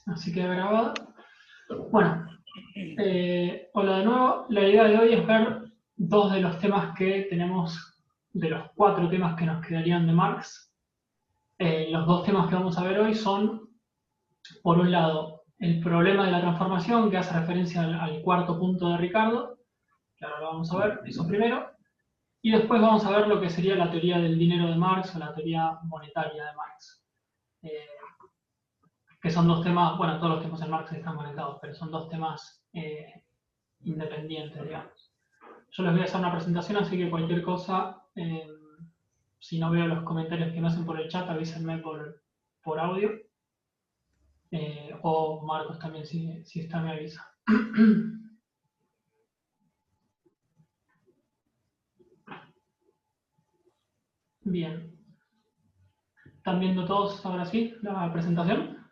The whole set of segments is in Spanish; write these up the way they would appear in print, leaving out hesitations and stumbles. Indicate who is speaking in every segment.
Speaker 1: Así que grabado. Bueno, hola de nuevo. La idea de hoy es ver dos de los temas que tenemos, de los 4 temas que nos quedarían de Marx. Los dos temas que vamos a ver hoy son, por un lado, el problema de la transformación, que hace referencia al cuarto punto de Ricardo, que ahora lo vamos a ver, eso primero. Y después vamos a ver lo que sería la teoría del dinero de Marx o la teoría monetaria de Marx. Que son dos temas, bueno, todos los temas en Marx están conectados, pero son dos temas independientes, digamos. Yo les voy a hacer una presentación, así que cualquier cosa, si no veo los comentarios que me hacen por el chat, avísenme por audio. O Marcos también, si está, me avisa. Bien. ¿Están viendo todos ahora sí la presentación?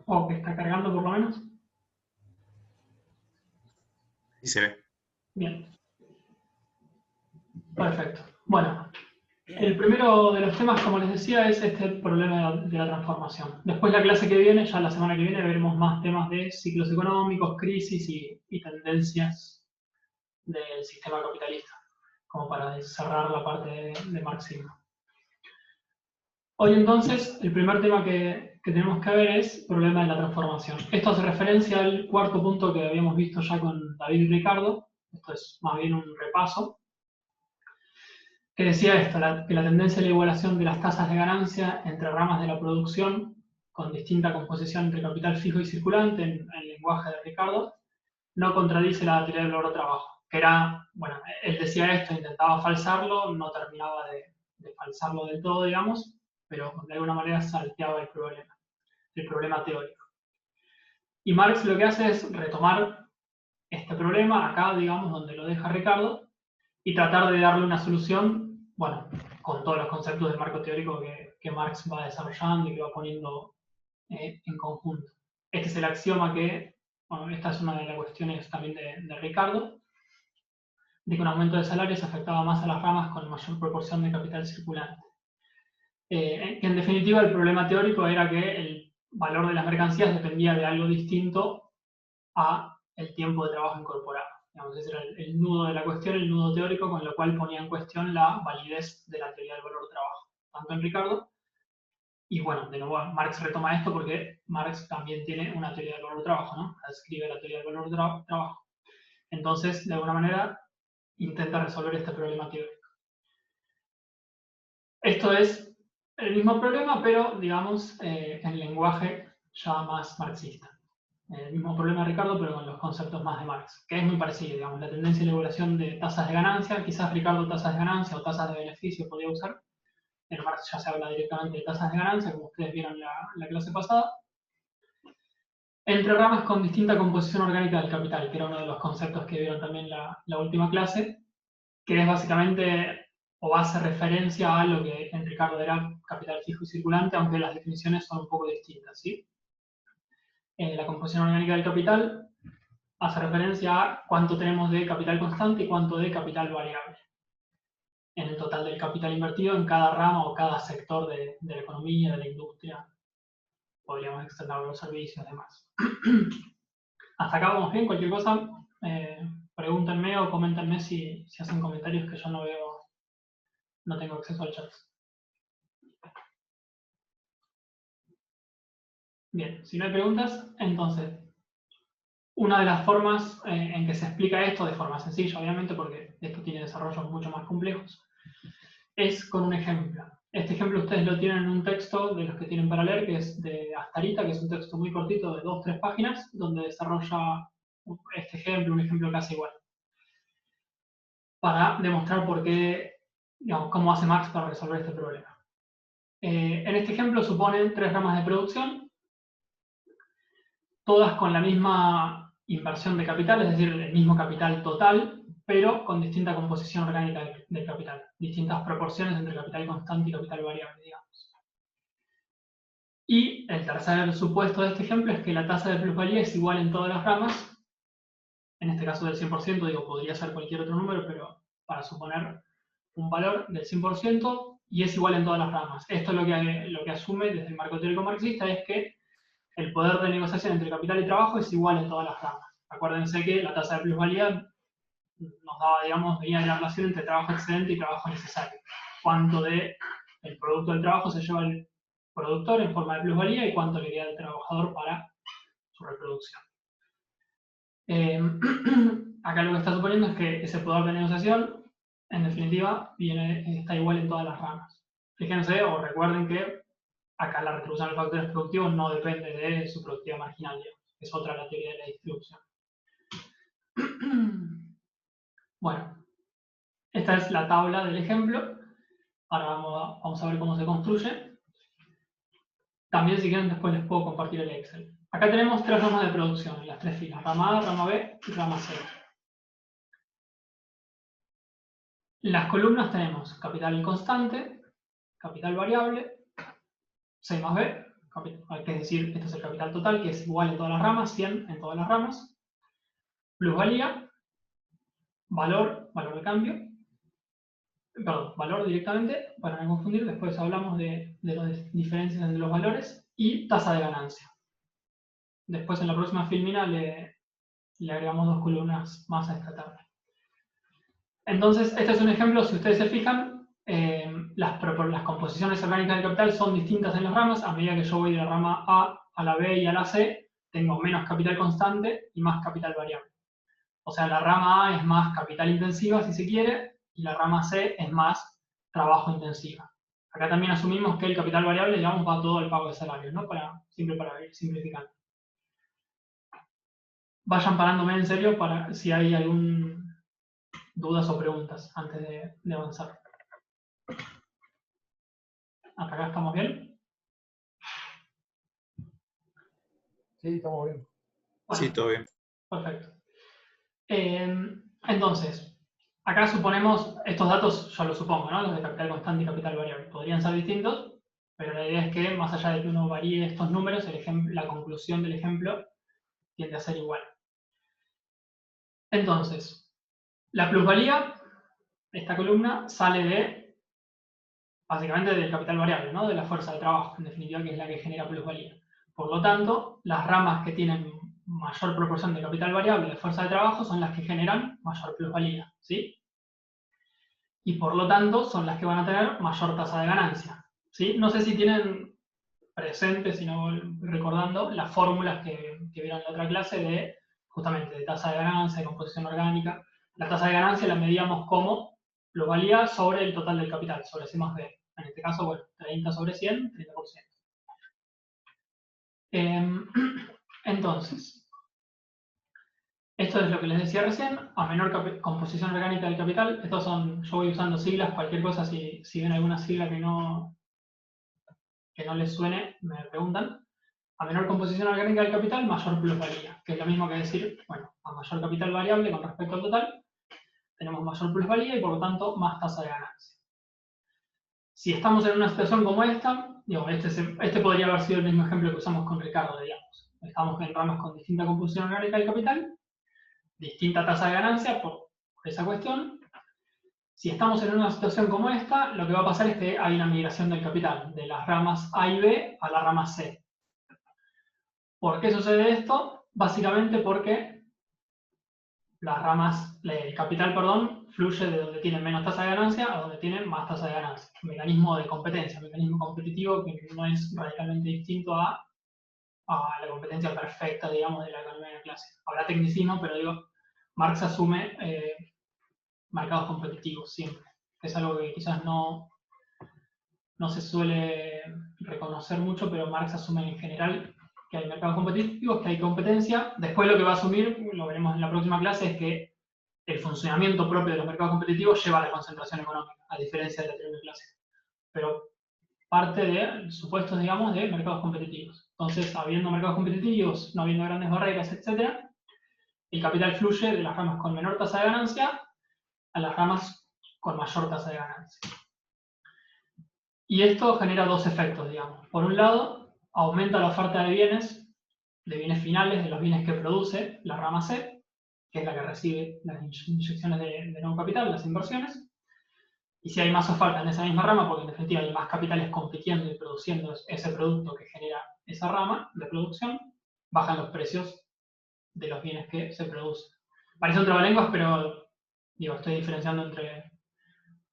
Speaker 1: ¿O que está cargando por lo menos?
Speaker 2: Sí se ve.
Speaker 1: Bien. Perfecto. Bueno, el primero de los temas, como les decía, es este problema de la transformación. Después la clase que viene, ya la semana que viene, veremos más temas de ciclos económicos, crisis y tendencias del sistema capitalista, como para cerrar la parte de marxismo. Hoy entonces, el primer tema que tenemos que ver es el problema de la transformación. Esto hace referencia al cuarto punto que habíamos visto ya con David y Ricardo. Esto es más bien un repaso. Que decía esto, que la tendencia a la igualación de las tasas de ganancia entre ramas de la producción, con distinta composición entre capital fijo y circulante, en el lenguaje de Ricardo, no contradice la teoría del valor-trabajo. Que era, bueno, él decía esto, intentaba falsarlo, no terminaba de falsarlo del todo, digamos, pero de alguna manera salteaba el problema teórico. Y Marx lo que hace es retomar este problema, acá, digamos, donde lo deja Ricardo, y tratar de darle una solución, bueno, con todos los conceptos del marco teórico que Marx va desarrollando y que va poniendo en conjunto. Este es el axioma que, bueno, esta es una de las cuestiones también de Ricardo, de que un aumento de salarios afectaba más a las ramas con mayor proporción de capital circulante. Que en definitiva el problema teórico era que el valor de las mercancías dependía de algo distinto a el tiempo de trabajo incorporado. Digamos, ese era el nudo de la cuestión, el nudo teórico, con lo cual ponía en cuestión la validez de la teoría del valor del trabajo, tanto en Ricardo. Y bueno, de nuevo Marx retoma esto porque Marx también tiene una teoría del valor del trabajo, ¿no? Escribe la teoría del valor del trabajo. Entonces, de alguna manera, intenta resolver este problema teórico. Esto es el mismo problema, pero, digamos, en lenguaje ya más marxista. El mismo problema de Ricardo, pero con los conceptos más de Marx, que es muy parecido, digamos, la tendencia a la elaboración de tasas de ganancia, quizás Ricardo tasas de ganancia o tasas de beneficio podría usar, en Marx ya se habla directamente de tasas de ganancia, como ustedes vieron la clase pasada, entre ramas con distinta composición orgánica del capital, que era uno de los conceptos que vieron también la última clase, que es básicamente, o hace referencia a lo que en Ricardo era capital fijo y circulante, aunque las definiciones son un poco distintas, ¿sí? La composición orgánica del capital hace referencia a cuánto tenemos de capital constante y cuánto de capital variable en el total del capital invertido en cada rama o cada sector de la economía, de la industria. Podríamos extender los servicios y demás. Hasta acá vamos bien. Cualquier cosa, pregúntenme o coméntenme si hacen comentarios que yo no veo, no tengo acceso al chat. Bien, si no hay preguntas, entonces, una de las formas en que se explica esto, de forma sencilla, obviamente, porque esto tiene desarrollos mucho más complejos, es con un ejemplo. Este ejemplo ustedes lo tienen en un texto de los que tienen para leer, que es de Astarita, que es un texto muy cortito de 2 o 3 páginas, donde desarrolla este ejemplo, un ejemplo casi igual, para demostrar por qué, digamos, cómo hace Marx para resolver este problema. En este ejemplo suponen 3 ramas de producción, todas con la misma inversión de capital, es decir, el mismo capital total, pero con distinta composición orgánica del capital, distintas proporciones entre capital constante y capital variable, digamos. Y el tercer supuesto de este ejemplo es que la tasa de plusvalía es igual en todas las ramas, en este caso del 100%, digo, podría ser cualquier otro número, pero para suponer un valor del 100%, y es igual en todas las ramas. Esto lo que asume desde el marco teórico marxista es que el poder de negociación entre capital y trabajo es igual en todas las ramas. Acuérdense que la tasa de plusvalía nos daba, digamos, venía de la relación entre trabajo excedente y trabajo necesario. Cuánto de el producto del trabajo se lleva el productor en forma de plusvalía y cuánto le queda al trabajador para su reproducción. Acá lo que está suponiendo es que ese poder de negociación, en definitiva, está igual en todas las ramas. Fíjense o recuerden que acá la retribución de los factores productivos no depende de su productividad marginal, digamos. Es otra la teoría de la distribución. Bueno, esta es la tabla del ejemplo. Ahora vamos a ver cómo se construye. También, si quieren, después les puedo compartir el Excel. Acá tenemos tres ramas de producción, las tres filas: rama A, rama B y rama C. En las columnas tenemos capital constante, capital variable, C más B, que es decir, este es el capital total, que es igual en todas las ramas, 100 en todas las ramas, plusvalía, valor de cambio, perdón, valor directamente, para no confundir, después hablamos de las diferencias entre los valores, y tasa de ganancia. Después en la próxima filmina le agregamos dos columnas más a esta tabla. Entonces, este es un ejemplo, si ustedes se fijan, las composiciones orgánicas del capital son distintas en las ramas. A medida que yo voy de la rama A la B y a la C, tengo menos capital constante y más capital variable. O sea, la rama A es más capital intensiva, si se quiere, y la rama C es más trabajo intensiva. Acá también asumimos que el capital variable, digamos, va todo al pago de salarios, ¿no? Siempre para ir simplificando. Vayan parándome en serio para si hay dudas o preguntas antes de avanzar. ¿Hasta acá estamos bien?
Speaker 2: Sí, estamos bien.
Speaker 3: Bueno, sí, todo bien.
Speaker 1: Perfecto. Entonces, acá suponemos, estos datos yo los supongo, ¿no? Los de capital constante y capital variable. Podrían ser distintos, pero la idea es que, más allá de que uno varíe estos números, la conclusión del ejemplo tiende a ser igual. Entonces, la plusvalía, esta columna, sale básicamente del capital variable, ¿no? De la fuerza de trabajo, en definitiva, que es la que genera plusvalía. Por lo tanto, las ramas que tienen mayor proporción de capital variable de fuerza de trabajo son las que generan mayor plusvalía, ¿sí? Y por lo tanto, son las que van a tener mayor tasa de ganancia, ¿sí? No sé si tienen presente, sino recordando, las fórmulas que vieron en la otra clase de, justamente, de tasa de ganancia, de composición orgánica. La tasa de ganancia la medíamos como plusvalía sobre el total del capital, sobre C más B. En este caso, bueno, 30 sobre 100, 30%. Entonces, esto es lo que les decía recién, a menor composición orgánica del capital. Estos son, yo voy usando siglas, cualquier cosa, si ven alguna sigla que no les suene, me preguntan. A menor composición orgánica del capital, mayor plusvalía, que es lo mismo que decir, bueno, a mayor capital variable con respecto al total, tenemos mayor plusvalía y por lo tanto más tasa de ganancia. Si estamos en una situación como esta, digo, este podría haber sido el mismo ejemplo que usamos con Ricardo, digamos. Estamos en ramas con distinta composición orgánica del capital, distinta tasa de ganancia por esa cuestión. Si estamos en una situación como esta, lo que va a pasar es que hay una migración del capital, de las ramas A y B a la rama C. ¿Por qué sucede esto? Básicamente porque el capital, fluye de donde tienen menos tasa de ganancia a donde tienen más tasa de ganancia. Un mecanismo de competencia, un mecanismo competitivo que no es radicalmente distinto a la competencia perfecta, digamos, de la economía clásica. Habrá tecnicismo, pero digo, Marx asume mercados competitivos siempre, que es algo que quizás no se suele reconocer mucho, pero Marx asume en general que hay mercados competitivos, que hay competencia. Después lo que va a asumir, lo veremos en la próxima clase, es que el funcionamiento propio de los mercados competitivos lleva a la concentración económica, a diferencia de la teoría clásica. Pero parte de supuestos, digamos, de mercados competitivos. Entonces, habiendo mercados competitivos, no habiendo grandes barreras, etc., el capital fluye de las ramas con menor tasa de ganancia a las ramas con mayor tasa de ganancia. Y esto genera dos efectos, digamos. Por un lado, aumenta la oferta de bienes finales, de los bienes que produce la rama C, que es la que recibe las inyecciones de nuevo capital, las inversiones. Y si hay más oferta en esa misma rama, porque en definitiva hay más capitales compitiendo y produciendo ese producto que genera esa rama de producción, bajan los precios de los bienes que se producen. Parece un trabalenguas, pero digo, estoy diferenciando entre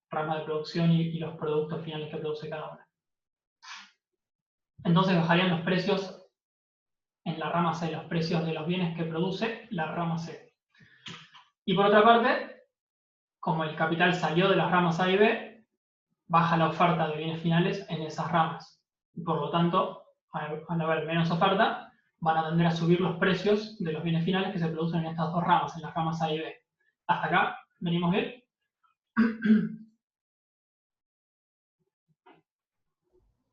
Speaker 1: rama de producción y los productos finales que produce cada una. Entonces bajarían los precios en la rama C, los precios de los bienes que produce la rama C. Y por otra parte, como el capital salió de las ramas A y B, baja la oferta de bienes finales en esas ramas. Y por lo tanto, al haber menos oferta, van a tender a subir los precios de los bienes finales que se producen en estas dos ramas, en las ramas A y B. ¿Hasta acá venimos bien?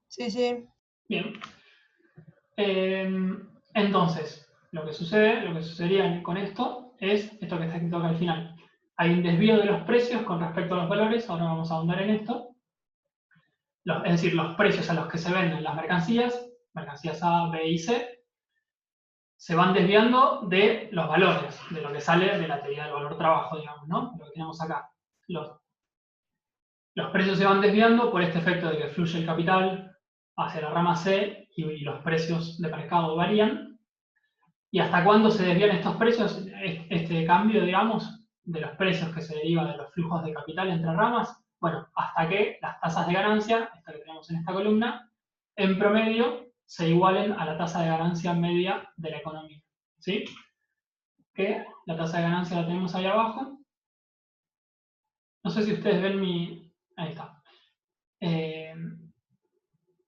Speaker 3: Sí, sí.
Speaker 1: Bien. Entonces, lo que sucedería con esto es esto que está escrito acá al final. Hay un desvío de los precios con respecto a los valores, ahora vamos a ahondar en esto. Es decir, los precios a los que se venden las mercancías A, B y C, se van desviando de los valores, de lo que sale de la teoría del valor trabajo, digamos, ¿no? Lo que tenemos acá. Los precios se van desviando por este efecto de que fluye el capital hacia la rama C y los precios de mercado varían. ¿Y hasta cuándo se desvían estos precios? Este cambio, digamos, de los precios que se deriva de los flujos de capital entre ramas. Bueno, hasta que las tasas de ganancia, esta que tenemos en esta columna, en promedio se igualen a la tasa de ganancia media de la economía. ¿Sí? Que la tasa de ganancia la tenemos ahí abajo. No sé si ustedes ven mi... Ahí está.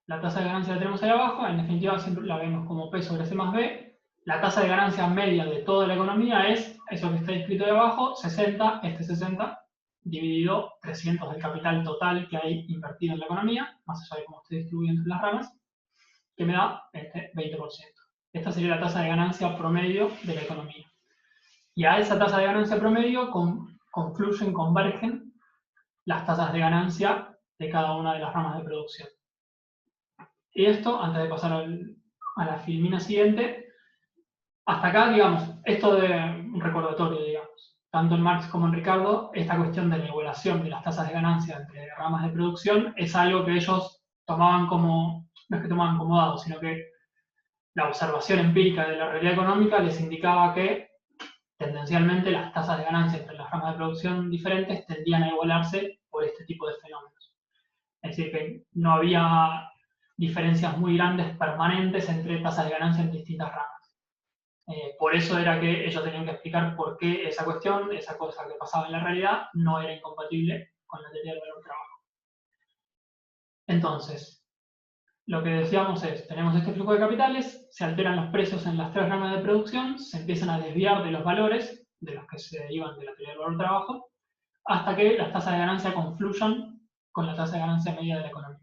Speaker 1: La tasa de ganancia la tenemos ahí abajo, en definitiva siempre la vemos como P sobre C más B. La tasa de ganancia media de toda la economía es eso que está escrito ahí abajo, 60, 60, dividido 300 del capital total que hay invertido en la economía, más allá de cómo esté distribuido entre las ramas, que me da este 20%. Esta sería la tasa de ganancia promedio de la economía. Y a esa tasa de ganancia promedio confluyen, convergen las tasas de ganancia de cada una de las ramas de producción. Y esto, antes de pasar a la filmina siguiente, hasta acá, digamos, esto de un recordatorio, digamos, tanto en Marx como en Ricardo, esta cuestión de la igualación de las tasas de ganancia entre ramas de producción es algo que ellos tomaban como, no es que tomaban como dado, sino que la observación empírica de la realidad económica les indicaba que tendencialmente las tasas de ganancia entre las ramas de producción diferentes tendían a igualarse por este tipo de fenómenos. Es decir, que no había diferencias muy grandes permanentes entre tasas de ganancia en distintas ramas. Por eso era que ellos tenían que explicar por qué esa cuestión, esa cosa que pasaba en la realidad, no era incompatible con la teoría del valor trabajo. Entonces, lo que decíamos es, tenemos este flujo de capitales, se alteran los precios en las tres ramas de producción, se empiezan a desviar de los valores, de los que se derivan de la teoría del valor trabajo, hasta que las tasas de ganancia confluyan con la tasa de ganancia media de la economía.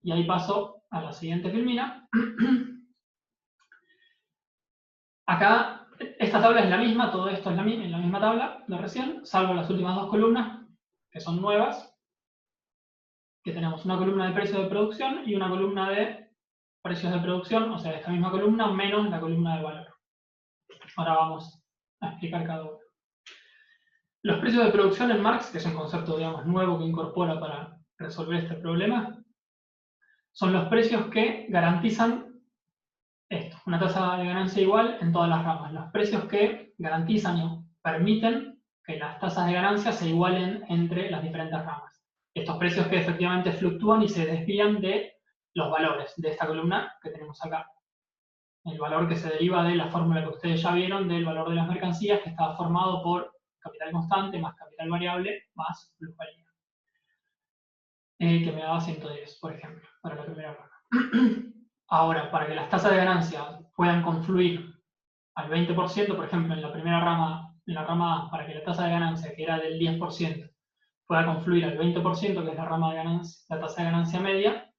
Speaker 1: Y ahí paso a la siguiente filmina. Acá, esta tabla es la misma, todo esto es en la misma tabla de recién, salvo las últimas dos columnas, que son nuevas, que tenemos una columna de precios de producción y una columna de precios de producción, o sea, esta misma columna menos la columna de valor. Ahora vamos a explicar cada uno. Los precios de producción en Marx, que es un concepto, digamos, nuevo que incorpora para resolver este problema, son los precios que garantizan esto, una tasa de ganancia igual en todas las ramas. Los precios que garantizan y permiten que las tasas de ganancia se igualen entre las diferentes ramas. Estos precios que efectivamente fluctúan y se desvían de los valores de esta columna que tenemos acá. El valor que se deriva de la fórmula que ustedes ya vieron del valor de las mercancías, que estaba formado por capital constante más capital variable más plusvalía. Que me daba 110, por ejemplo, para la primera rama. Ahora, para que las tasas de ganancia puedan confluir al 20%, por ejemplo, en la primera rama, en la rama A, para que la tasa de ganancia, que era del 10%, pueda confluir al 20%, que es la rama de ganancia, la tasa de ganancia media,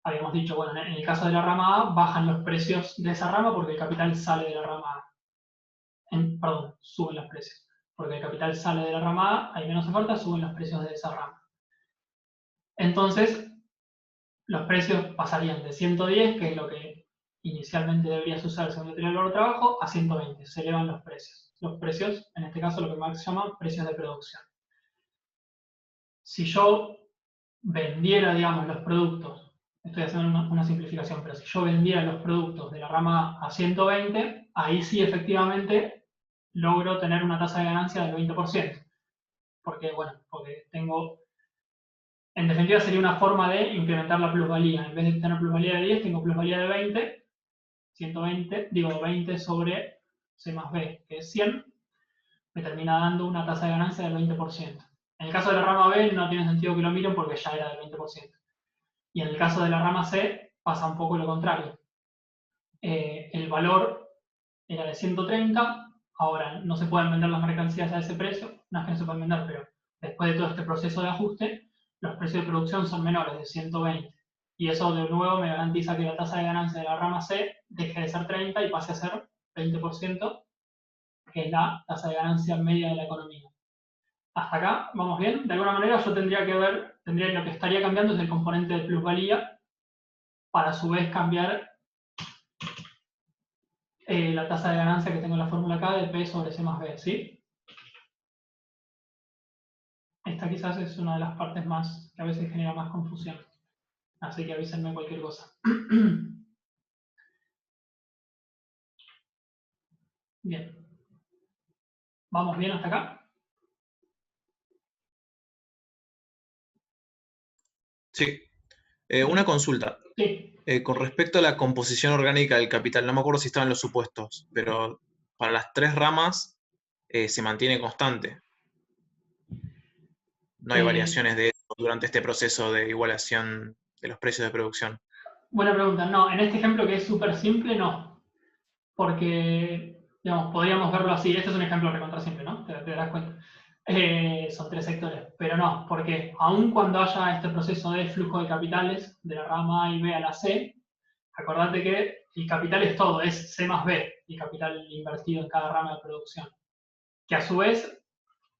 Speaker 1: habíamos dicho, bueno, en el caso de la rama A, bajan los precios de esa rama porque el capital sale de la rama A. Perdón, suben los precios. Porque el capital sale de la rama A, hay menos oferta, suben los precios de esa rama. Entonces, los precios pasarían de 110, que es lo que inicialmente debería usar según la teoría del valor de trabajo, a 120. Se elevan los precios. Los precios, en este caso, lo que Marx llama precios de producción. si yo vendiera, digamos, los productos, estoy haciendo una simplificación, pero si yo vendiera los productos de la rama A a 120, ahí sí efectivamente logro tener una tasa de ganancia del 20%. Porque, bueno, porque tengo, en definitiva sería una forma de incrementar la plusvalía. En vez de tener plusvalía de 10, tengo plusvalía de 20, 120, digo 20 sobre C más B, que es 100, me termina dando una tasa de ganancia del 20%. En el caso de la rama B no tiene sentido que lo miren porque ya era del 20%. Y en el caso de la rama C pasa un poco lo contrario. El valor era de 130, ahora no se pueden vender las mercancías a ese precio, no es que no se pueden vender, pero después de todo este proceso de ajuste, los precios de producción son menores, de 120. Y eso de nuevo me garantiza que la tasa de ganancia de la rama C deje de ser 30 y pase a ser 20%, que es la tasa de ganancia media de la economía. Hasta acá, ¿vamos bien? De alguna manera yo tendría que ver, lo que estaría cambiando es el componente de plusvalía, para a su vez cambiar la tasa de ganancia que tengo en la fórmula acá de P sobre C más B, ¿sí? Esta quizás es una de las partes más que a veces genera más confusión. Así que avísenme cualquier cosa. Bien. ¿Vamos bien hasta acá?
Speaker 4: Sí. Una consulta.
Speaker 1: Sí.
Speaker 4: Con respecto a la composición orgánica del capital, no me acuerdo si estaban los supuestos, pero para las 3 ramas se mantiene constante. No hay variaciones de eso durante este proceso de igualación de los precios de producción.
Speaker 1: Buena pregunta. No, en este ejemplo que es súper simple, no. Porque, digamos, podríamos verlo así. Este es un ejemplo recontra simple, ¿no? Te darás cuenta. Son 3 sectores. Pero no, porque aun cuando haya este proceso de flujo de capitales de la rama A y B a la C, acordate que el capital es todo, es C más B, el capital invertido en cada rama de producción. Que a su vez,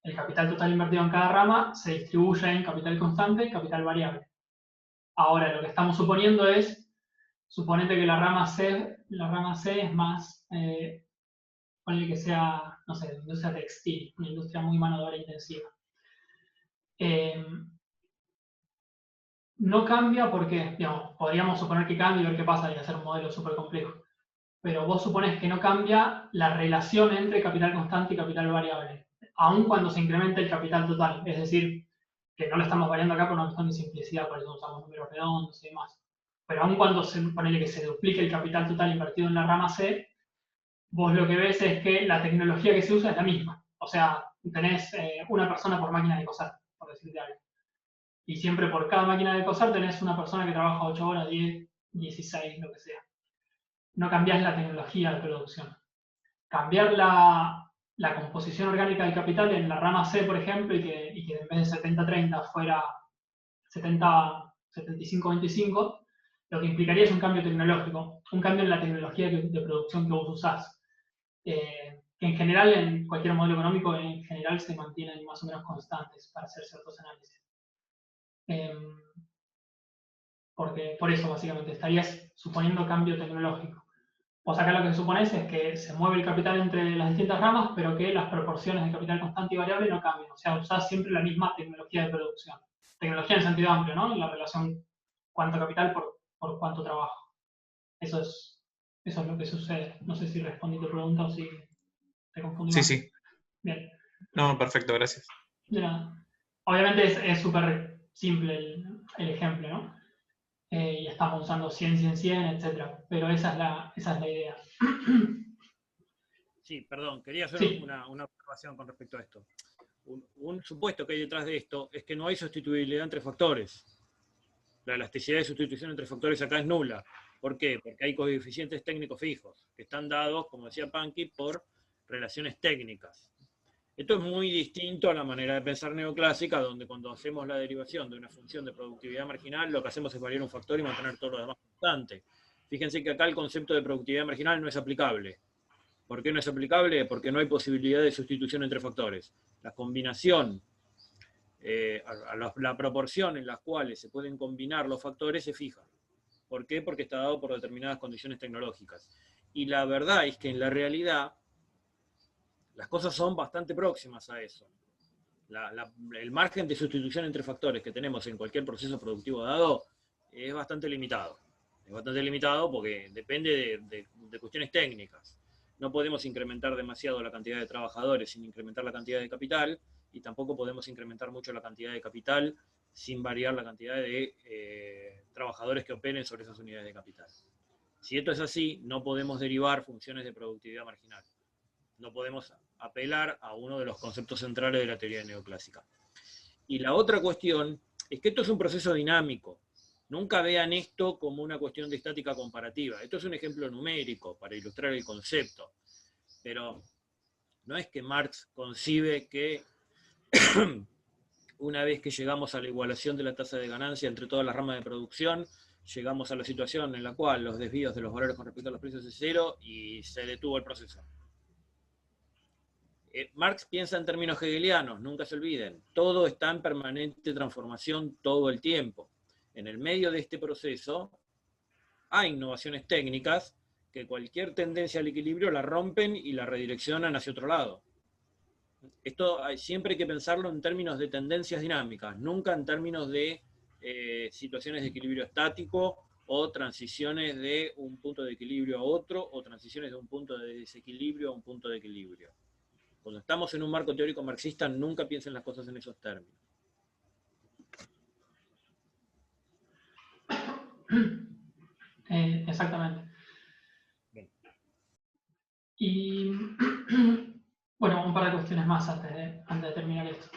Speaker 1: el capital total invertido en cada rama se distribuye en capital constante y capital variable. Ahora, lo que estamos suponiendo es, suponete que la rama C es más, ponle que sea, no sé, industria textil, una industria muy mano de obra intensiva. No cambia porque, digamos, podríamos suponer que cambia y ver qué pasa y hacer un modelo súper complejo. Pero vos suponés que no cambia la relación entre capital constante y capital variable, aun cuando se incremente el capital total. Es decir, que no lo estamos variando acá por una cuestión de simplicidad, por eso usamos números redondos y demás. Pero aun cuando ponele que se duplique el capital total invertido en la rama C, vos lo que ves es que la tecnología que se usa es la misma. O sea, tenés una persona por máquina de coser, por decirte algo. Y siempre por cada máquina de coser tenés una persona que trabaja 8 horas, 10, 16, lo que sea. No cambiás la tecnología de producción. Cambiar la composición orgánica del capital en la rama C, por ejemplo, y que en vez de 70-30 fuera 70-75-25, lo que implicaría es un cambio tecnológico, un cambio en la tecnología de producción que vos usás. Que en general, en cualquier modelo económico, en general se mantienen más o menos constantes para hacer ciertos análisis. Porque por eso, básicamente, estarías suponiendo cambio tecnológico. Vos acá lo que supones es que se mueve el capital entre las distintas ramas, pero que las proporciones de capital constante y variable no cambian. O sea, usás siempre la misma tecnología de producción. Tecnología en sentido amplio, ¿no? En la relación cuánto capital por cuánto trabajo. Eso es lo que sucede. No sé si respondí tu pregunta o si te confundí
Speaker 4: Sí,
Speaker 1: más.
Speaker 4: sí.
Speaker 1: Bien.
Speaker 4: No, perfecto, gracias.
Speaker 1: De nada. Obviamente es súper simple el ejemplo, ¿no? Y estamos usando 100, 100, 100, etc. Pero esa es la idea.
Speaker 5: Sí, perdón, quería hacer
Speaker 1: Sí.
Speaker 5: una observación con respecto a esto. Un supuesto que hay detrás de esto es que no hay sustituibilidad entre factores. La elasticidad de sustitución entre factores acá es nula. ¿Por qué? Porque hay coeficientes técnicos fijos, que están dados, como decía Pankey, por relaciones técnicas. Esto es muy distinto a la manera de pensar neoclásica, donde cuando hacemos la derivación de una función de productividad marginal, lo que hacemos es variar un factor y mantener todo lo demás constante. Fíjense que acá el concepto de productividad marginal no es aplicable. ¿Por qué no es aplicable? Porque no hay posibilidad de sustitución entre factores. La combinación, la proporción en las cuales se pueden combinar los factores se fija. ¿Por qué? Porque está dado por determinadas condiciones tecnológicas. Y la verdad es que en la realidad las cosas son bastante próximas a eso. el margen de sustitución entre factores que tenemos en cualquier proceso productivo dado es bastante limitado. Es bastante limitado porque depende de cuestiones técnicas. No podemos incrementar demasiado la cantidad de trabajadores sin incrementar la cantidad de capital, y tampoco podemos incrementar mucho la cantidad de capital sin variar la cantidad de trabajadores que operen sobre esas unidades de capital. Si esto es así, no podemos derivar funciones de productividad marginal. No podemos apelar a uno de los conceptos centrales de la teoría neoclásica. Y la otra cuestión es que esto es un proceso dinámico. Nunca vean esto como una cuestión de estática comparativa. Esto es un ejemplo numérico para ilustrar el concepto. Pero no es que Marx concibe que una vez que llegamos a la igualación de la tasa de ganancia entre todas las ramas de producción, llegamos a la situación en la cual los desvíos de los valores con respecto a los precios es cero y se detuvo el proceso. Marx piensa en términos hegelianos, nunca se olviden. Todo está en permanente transformación todo el tiempo. En el medio de este proceso hay innovaciones técnicas que cualquier tendencia al equilibrio la rompen y la redireccionan hacia otro lado. Esto siempre hay que pensarlo en términos de tendencias dinámicas, nunca en términos de situaciones de equilibrio estático o transiciones de un punto de equilibrio a otro o transiciones de un punto de desequilibrio a un punto de equilibrio. Cuando estamos en un marco teórico marxista, nunca piensen las cosas en esos términos.
Speaker 1: Exactamente.
Speaker 5: Bien.
Speaker 1: Y bueno, un par de cuestiones más antes de terminar esto.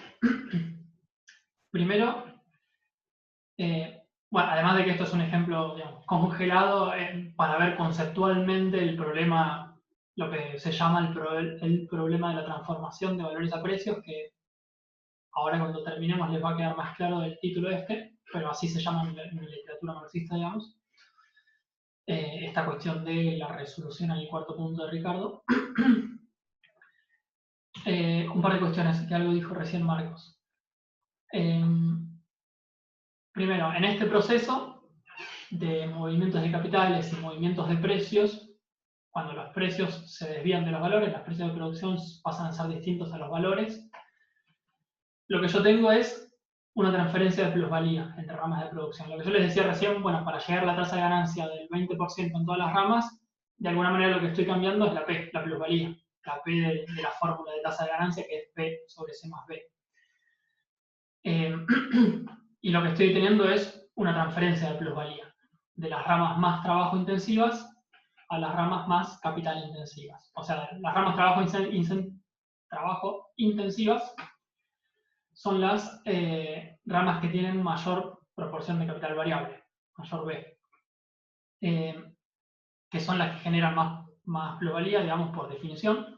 Speaker 1: Primero, bueno, además de que esto es un ejemplo, digamos, congelado para ver conceptualmente el problema, lo que se llama el problema de la transformación de valores a precios, que ahora cuando terminemos les va a quedar más claro del título pero así se llama en la literatura marxista, digamos. Esta cuestión de la resolución al cuarto punto de Ricardo. Un par de cuestiones que algo dijo recién Marcos. Primero, en este proceso de movimientos de capitales y movimientos de precios, cuando los precios se desvían de los valores, los precios de producción pasan a ser distintos a los valores, lo que yo tengo es una transferencia de plusvalía entre ramas de producción. Lo que yo les decía recién, bueno, para llegar a la tasa de ganancia del 20% en todas las ramas, de alguna manera lo que estoy cambiando es la P, la plusvalía, la P de la fórmula de tasa de ganancia, que es P sobre C más B. Y lo que estoy teniendo es una transferencia de plusvalía de las ramas más trabajo intensivas a las ramas más capital intensivas. O sea, las ramas trabajo intensivas son las ramas que tienen mayor proporción de capital variable, mayor B, que son las que generan más plusvalía, digamos, por definición,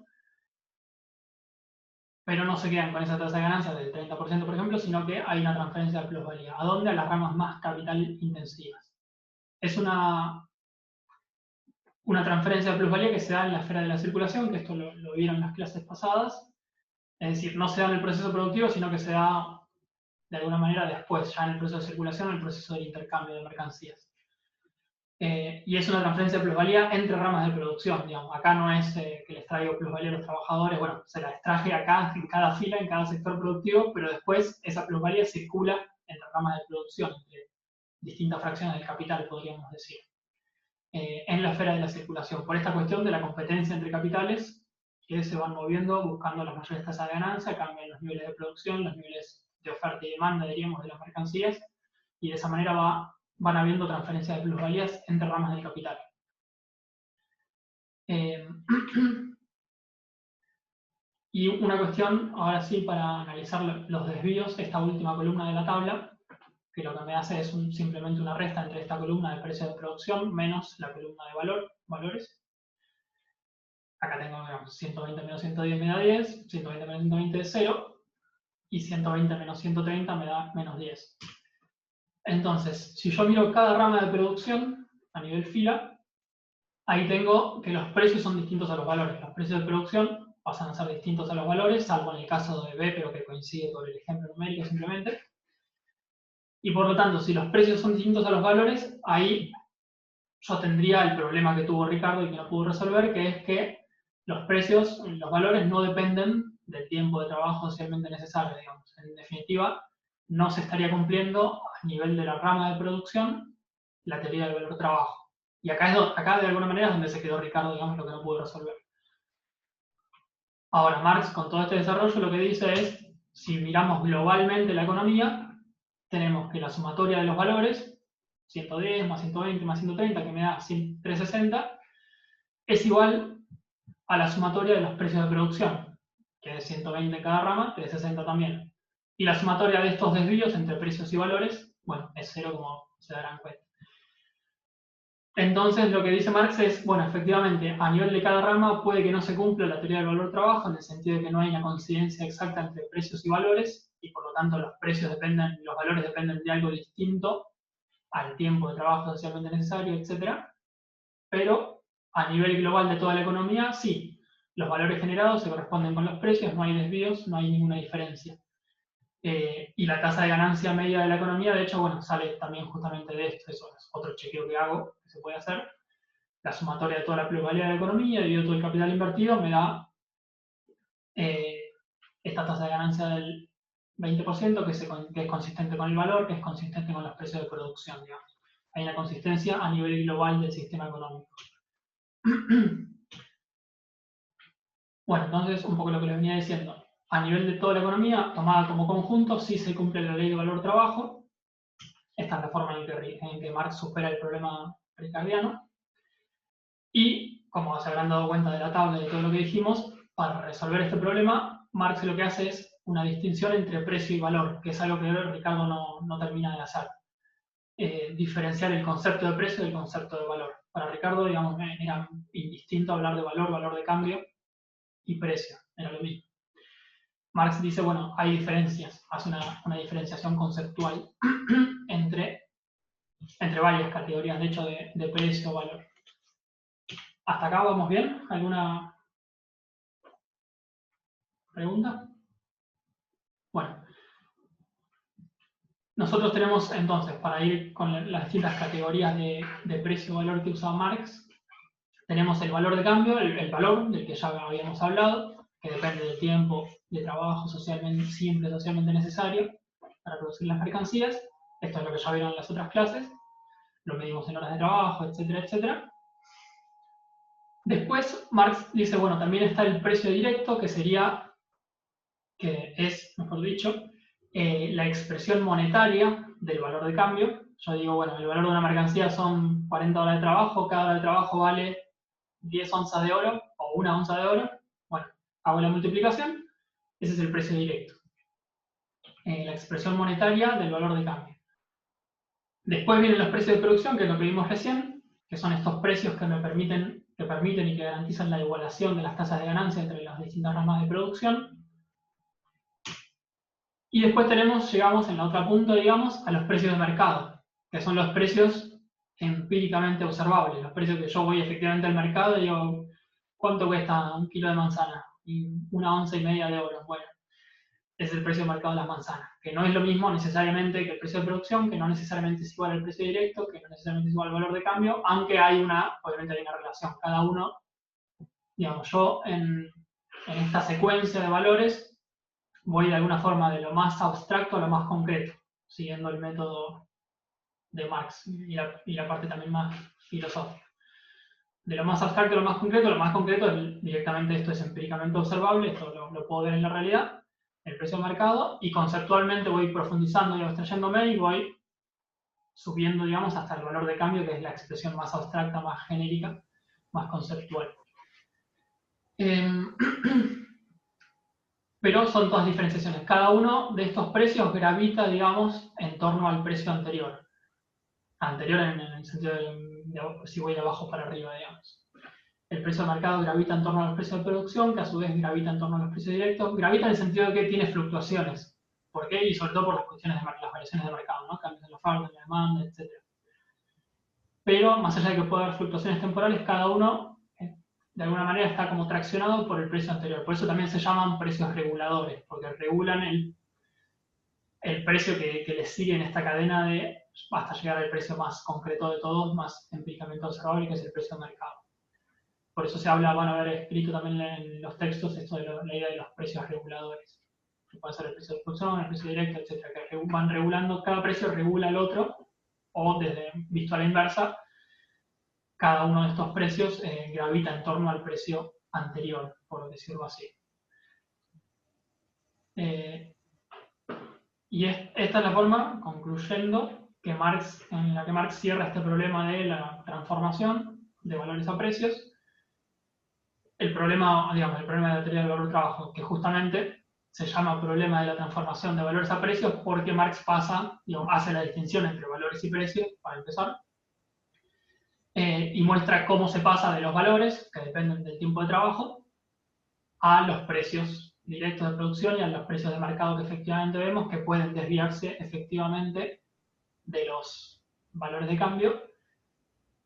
Speaker 1: pero no se quedan con esa tasa de ganancia del 30%, por ejemplo, sino que hay una transferencia de plusvalía. ¿A dónde? A las ramas más capital intensivas. Es una transferencia de plusvalía que se da en la esfera de la circulación, que esto lo vieron en las clases pasadas. Es decir, no se da en el proceso productivo, sino que se da de alguna manera después, ya en el proceso de circulación, en el proceso del intercambio de mercancías. Y es una transferencia de plusvalía entre ramas de producción, digamos. Acá no es que les traigo plusvalía a los trabajadores, bueno, se la extraje acá en cada fila, en cada sector productivo, pero después esa plusvalía circula entre ramas de producción, entre distintas fracciones del capital, podríamos decir, en la esfera de la circulación, por esta cuestión de la competencia entre capitales que se van moviendo buscando las mayores tasas de ganancia, cambian los niveles de producción, los niveles de oferta y demanda, diríamos, de las mercancías, y de esa manera van habiendo transferencias de plusvalías entre ramas del capital. Y una cuestión, ahora sí, para analizar los desvíos, esta última columna de la tabla, que lo que me hace es simplemente una resta entre esta columna de precio de producción menos la columna de valores. Acá tengo, digamos, 120 menos 110 me da 10, 120 menos 120 es 0, y 120 menos 130 me da menos 10. Entonces, si yo miro cada rama de producción a nivel fila, ahí tengo que los precios son distintos a los valores. Los precios de producción pasan a ser distintos a los valores, salvo en el caso de B, pero que coincide con el ejemplo numérico simplemente. Y por lo tanto, si los precios son distintos a los valores, ahí yo tendría el problema que tuvo Ricardo y que no pudo resolver, que es que los precios, los valores no dependen del tiempo de trabajo socialmente necesario, digamos. En definitiva, no se estaría cumpliendo a nivel de la rama de producción la teoría del valor trabajo. Y acá de alguna manera es donde se quedó Ricardo, digamos, lo que no pudo resolver. Ahora, Marx, con todo este desarrollo, lo que dice es, si miramos globalmente la economía, tenemos que la sumatoria de los valores, 110 más 120 más 130, que me da 360, es igual a la sumatoria de los precios de producción, que es 120 en cada rama, 360 también. Y la sumatoria de estos desvíos entre precios y valores, bueno, es 0, como se darán cuenta. Entonces, lo que dice Marx es, bueno, efectivamente, a nivel de cada rama puede que no se cumpla la teoría del valor trabajo, en el sentido de que no hay una coincidencia exacta entre precios y valores, y por lo tanto los valores dependen de algo distinto al tiempo de trabajo socialmente necesario, etc. Pero a nivel global de toda la economía, sí, los valores generados se corresponden con los precios, no hay desvíos, no hay ninguna diferencia. Y la tasa de ganancia media de la economía, de hecho, bueno, sale también justamente de esto, eso es otro chequeo que hago, que se puede hacer. La sumatoria de toda la plusvalía de la economía dividido todo el capital invertido me da esta tasa de ganancia del 20%, que es consistente con el valor, que es consistente con los precios de producción, digamos. Hay una consistencia a nivel global del sistema económico. Bueno, entonces, un poco lo que les venía diciendo. A nivel de toda la economía, tomada como conjunto, sí se cumple la ley de valor-trabajo. Esta es la forma en que Marx supera el problema ricardiano. Y, como se habrán dado cuenta de la tabla y de todo lo que dijimos, para resolver este problema, Marx lo que hace es una distinción entre precio y valor, que es algo que Ricardo no termina de hacer. Diferenciar el concepto de precio del concepto de valor. Para Ricardo, digamos, era indistinto hablar de valor, valor de cambio y precio, era lo mismo. Marx dice, bueno, hay diferencias, hace una diferenciación conceptual entre varias categorías, de hecho, de precio o valor. ¿Hasta acá vamos bien? ¿Alguna pregunta? Bueno, nosotros tenemos entonces, para ir con las distintas categorías de precio o valor que usaba Marx, tenemos el valor de cambio, el valor del que ya habíamos hablado, que depende del tiempo de trabajo siempre socialmente necesario para producir las mercancías. Esto es lo que ya vieron en las otras clases. Lo medimos en horas de trabajo, etcétera, etcétera. Después, Marx dice, bueno, también está el precio directo, que es, mejor dicho, la expresión monetaria del valor de cambio. Yo digo, bueno, el valor de una mercancía son 40 horas de trabajo, cada hora de trabajo vale 10 onzas de oro o 1 onza de oro. Bueno, hago la multiplicación, ese es el precio directo. La expresión monetaria del valor de cambio. Después vienen los precios de producción, que es lo que vimos recién, que son estos precios que permiten y que garantizan la igualación de las tasas de ganancia entre las distintas ramas de producción. Y después llegamos en la otra punta, digamos, a los precios de mercado, que son los precios empíricamente observables, los precios que yo voy efectivamente al mercado y digo, ¿cuánto cuesta un kilo de manzana? Y 1,5 onzas de oro. Bueno, es el precio de mercado de las manzanas, que no es lo mismo necesariamente que el precio de producción, que no necesariamente es igual al precio directo, que no necesariamente es igual al valor de cambio, aunque obviamente hay una relación. Cada uno, digamos, yo en esta secuencia de valores voy de alguna forma de lo más abstracto a lo más concreto, siguiendo el método de Marx y la parte también más filosófica. De lo más abstracto a lo más concreto directamente esto es empíricamente observable, esto lo puedo ver en la realidad, el precio de mercado, y conceptualmente voy profundizando y abstrayéndome y voy subiendo, digamos, hasta el valor de cambio, que es la expresión más abstracta, más genérica, más conceptual. Pero son todas diferenciaciones. Cada uno de estos precios gravita, digamos, en torno al precio anterior. Anterior en el sentido de si voy de abajo para arriba, digamos. El precio de mercado gravita en torno a los precios de producción, que a su vez gravita en torno a los precios directos. Gravita en el sentido de que tiene fluctuaciones. ¿Por qué? Y sobre todo por las cuestiones de las variaciones de mercado, ¿no? Cambios en la oferta, en la demanda, etc. Pero, más allá de que pueda haber fluctuaciones temporales, cada uno de alguna manera está como traccionado por el precio anterior. Por eso también se llaman precios reguladores, porque regulan el precio que le sigue en esta cadena hasta llegar al precio más concreto de todos, más empíricamente observable, que es el precio de mercado. Por eso se habla, van a ver escrito también en los textos esto de la idea de los precios reguladores. Que puede ser el precio de producción, el precio directo, etc. Que van regulando, cada precio regula el otro, o desde visto a la inversa, cada uno de estos precios gravita en torno al precio anterior, por decirlo así. Y esta es la forma, concluyendo, en la que Marx cierra este problema de la transformación de valores a precios. El problema, digamos, el problema de la teoría del valor-trabajo, que justamente se llama problema de la transformación de valores a precios porque Marx hace la distinción entre valores y precios, para empezar, y muestra cómo se pasa de los valores, que dependen del tiempo de trabajo, a los precios directos de producción y a los precios de mercado que efectivamente vemos, que pueden desviarse efectivamente de los valores de cambio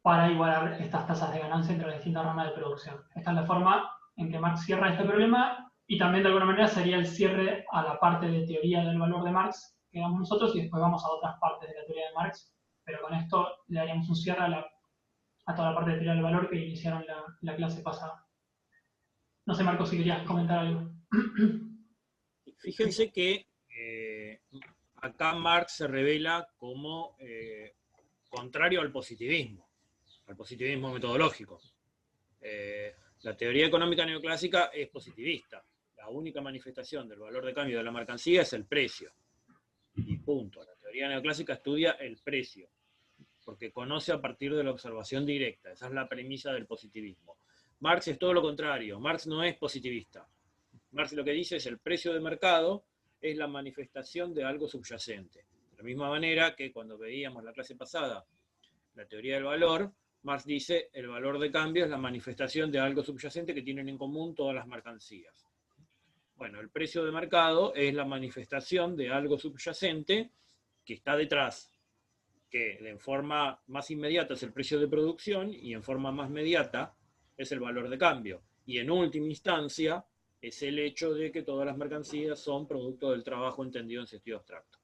Speaker 1: para igualar estas tasas de ganancia entre las distintas ramas de producción. Esta es la forma en que Marx cierra este problema, y también de alguna manera sería el cierre a la parte de teoría del valor de Marx que damos nosotros, y después vamos a otras partes de la teoría de Marx, pero con esto le daríamos un cierre a toda la parte de teoría del valor que iniciaron la clase pasada. No sé, Marco, si querías comentar algo.
Speaker 5: Fíjense que acá Marx se revela como contrario al positivismo metodológico. La teoría económica neoclásica es positivista. La única manifestación del valor de cambio de la mercancía es el precio. Y punto. La teoría neoclásica estudia el precio, porque conoce a partir de la observación directa. Esa es la premisa del positivismo. Marx es todo lo contrario. Marx no es positivista. Marx lo que dice es el precio de mercado es la manifestación de algo subyacente. De la misma manera que cuando veíamos la clase pasada la teoría del valor, Marx dice el valor de cambio es la manifestación de algo subyacente que tienen en común todas las mercancías. Bueno, el precio de mercado es la manifestación de algo subyacente que está detrás, que en forma más inmediata es el precio de producción y en forma más mediata es el valor de cambio. Y en última instancia es el hecho de que todas las mercancías son producto del trabajo entendido en sentido abstracto.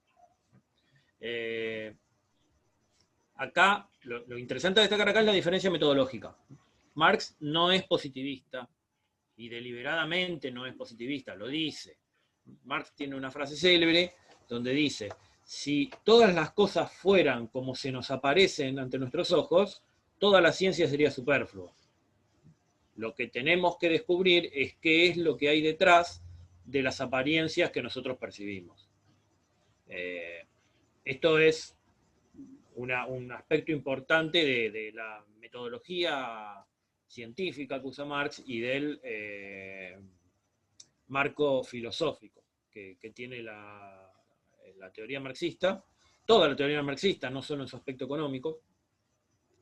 Speaker 5: Acá, lo interesante de destacar acá es la diferencia metodológica. Marx no es positivista, y deliberadamente no es positivista, lo dice. Marx tiene una frase célebre donde dice: si todas las cosas fueran como se nos aparecen ante nuestros ojos, toda la ciencia sería superflua. Lo que tenemos que descubrir es qué es lo que hay detrás de las apariencias que nosotros percibimos. Esto es un aspecto importante de la metodología científica que usa Marx y del marco filosófico que tiene la teoría marxista, toda la teoría marxista, no solo en su aspecto económico,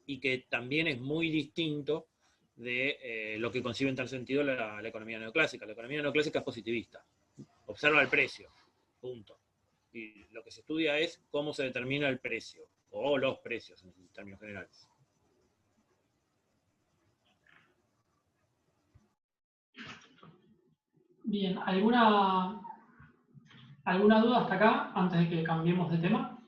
Speaker 5: y que también es muy distinto de lo que concibe en tal sentido la economía neoclásica. La economía neoclásica es positivista, observa el precio, punto. Y lo que se estudia es cómo se determina el precio, o los precios en términos generales.
Speaker 1: Bien, ¿alguna duda hasta acá, antes de que cambiemos de tema?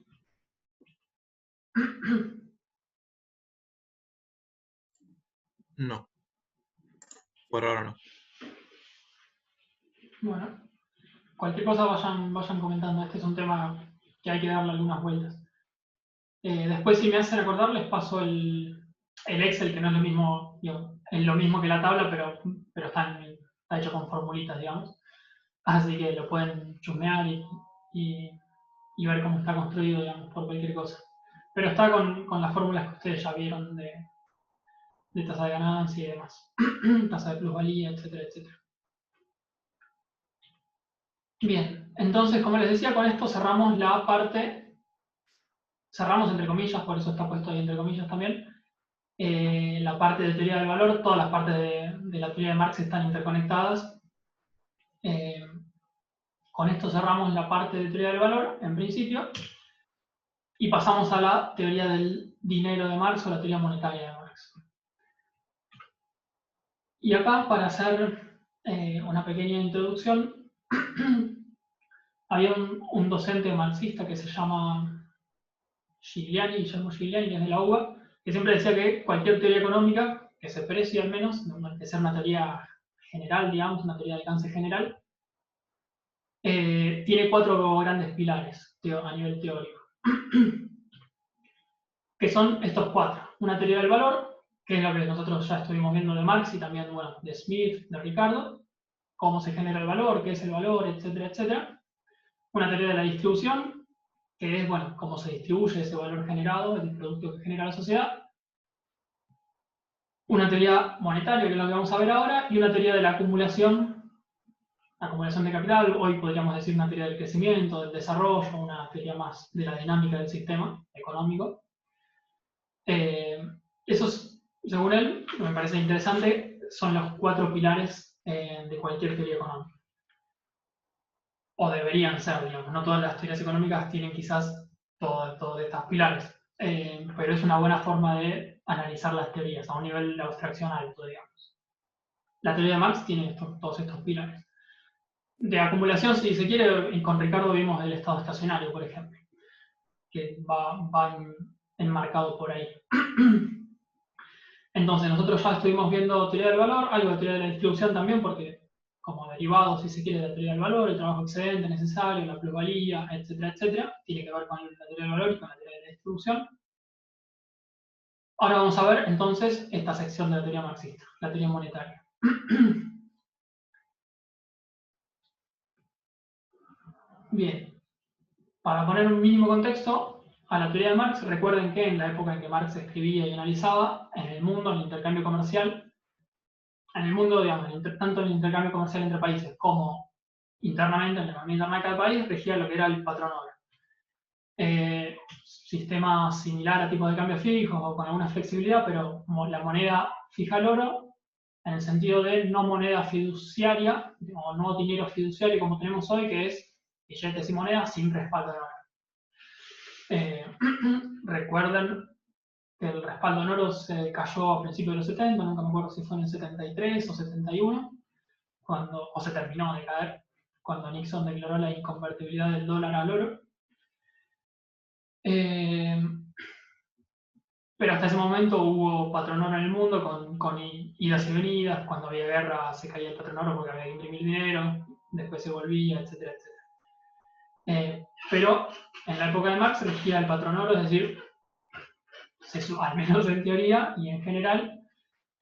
Speaker 4: No. Por ahora no.
Speaker 1: Bueno, cualquier cosa vayan comentando. Este es un tema que hay que darle algunas vueltas. Después, si me hacen acordar, les paso el Excel, que no es lo mismo, es lo mismo que la tabla, pero está hecho con formulitas, digamos. Así que lo pueden chusmear y ver cómo está construido, digamos, por cualquier cosa. Pero está con las fórmulas que ustedes ya vieron de tasa de ganancia y demás. Tasa de plusvalía, etcétera, etcétera. Bien, entonces, como les decía, con esto cerramos la parte, cerramos entre comillas, por eso está puesto ahí entre comillas también, la parte de teoría del valor. Todas las partes de la teoría de Marx están interconectadas. Con esto cerramos la parte de teoría del valor, en principio, y pasamos a la teoría del dinero de Marx o la teoría monetaria de Marx. Y acá, para hacer una pequeña introducción, había un docente marxista que se llama Guillermo Gigliani, que es de la UBA, que siempre decía que cualquier teoría económica que se precie al menos, de ser una teoría general, digamos, una teoría de alcance general, tiene 4 grandes pilares a nivel teórico, que son estos 4. Una teoría del valor, que es lo que nosotros ya estuvimos viendo de Marx y también, bueno, de Smith, de Ricardo, cómo se genera el valor, qué es el valor, etcétera, etcétera. Una teoría de la distribución, que es, bueno, cómo se distribuye ese valor generado, el producto que genera la sociedad. Una teoría monetaria, que es lo que vamos a ver ahora, y una teoría de la acumulación de capital, hoy podríamos decir una teoría del crecimiento, del desarrollo, una teoría más de la dinámica del sistema económico. Esos, según él, me parece interesante, son los 4 pilares de cualquier teoría económica. O deberían ser, digamos. No todas las teorías económicas tienen quizás todos estos pilares, pero es una buena forma de analizar las teorías a un nivel de abstracción alto, digamos. La teoría de Marx tiene todos estos pilares. De acumulación, si se quiere, con Ricardo vimos el estado estacionario, por ejemplo, que va enmarcado por ahí. Entonces, nosotros ya estuvimos viendo teoría del valor, algo de teoría de la distribución también, porque como derivado, si se quiere, de la teoría del valor, el trabajo excedente necesario, la plusvalía, etcétera, etcétera, tiene que ver con la teoría del valor y con la teoría de la distribución. Ahora vamos a ver entonces esta sección de la teoría marxista, la teoría monetaria. Bien, para poner un mínimo contexto a la teoría de Marx, recuerden que en la época en que Marx escribía y analizaba, en el mundo, en el intercambio comercial, en el mundo, digamos, tanto en el intercambio comercial entre países como internamente, en la economía interna de cada país, regía lo que era el patrón hora. Sistema similar a tipos de cambio fijos o con alguna flexibilidad, pero la moneda fija el oro en el sentido de no moneda fiduciaria o no dinero fiduciario como tenemos hoy, que es billetes y monedas sin respaldo en oro. Recuerden que el respaldo en oro se cayó a principios de los 70, nunca me acuerdo si fue en el 73 o 71, o se terminó de caer, cuando Nixon declaró la inconvertibilidad del dólar al oro. Pero hasta ese momento hubo patrón oro en el mundo con idas y venidas. Cuando había guerra se caía el patrón oro porque había que imprimir dinero, después se volvía, etcétera, etcétera. Pero en la época de Marx regía el patrón oro, es decir, al menos en teoría y en general,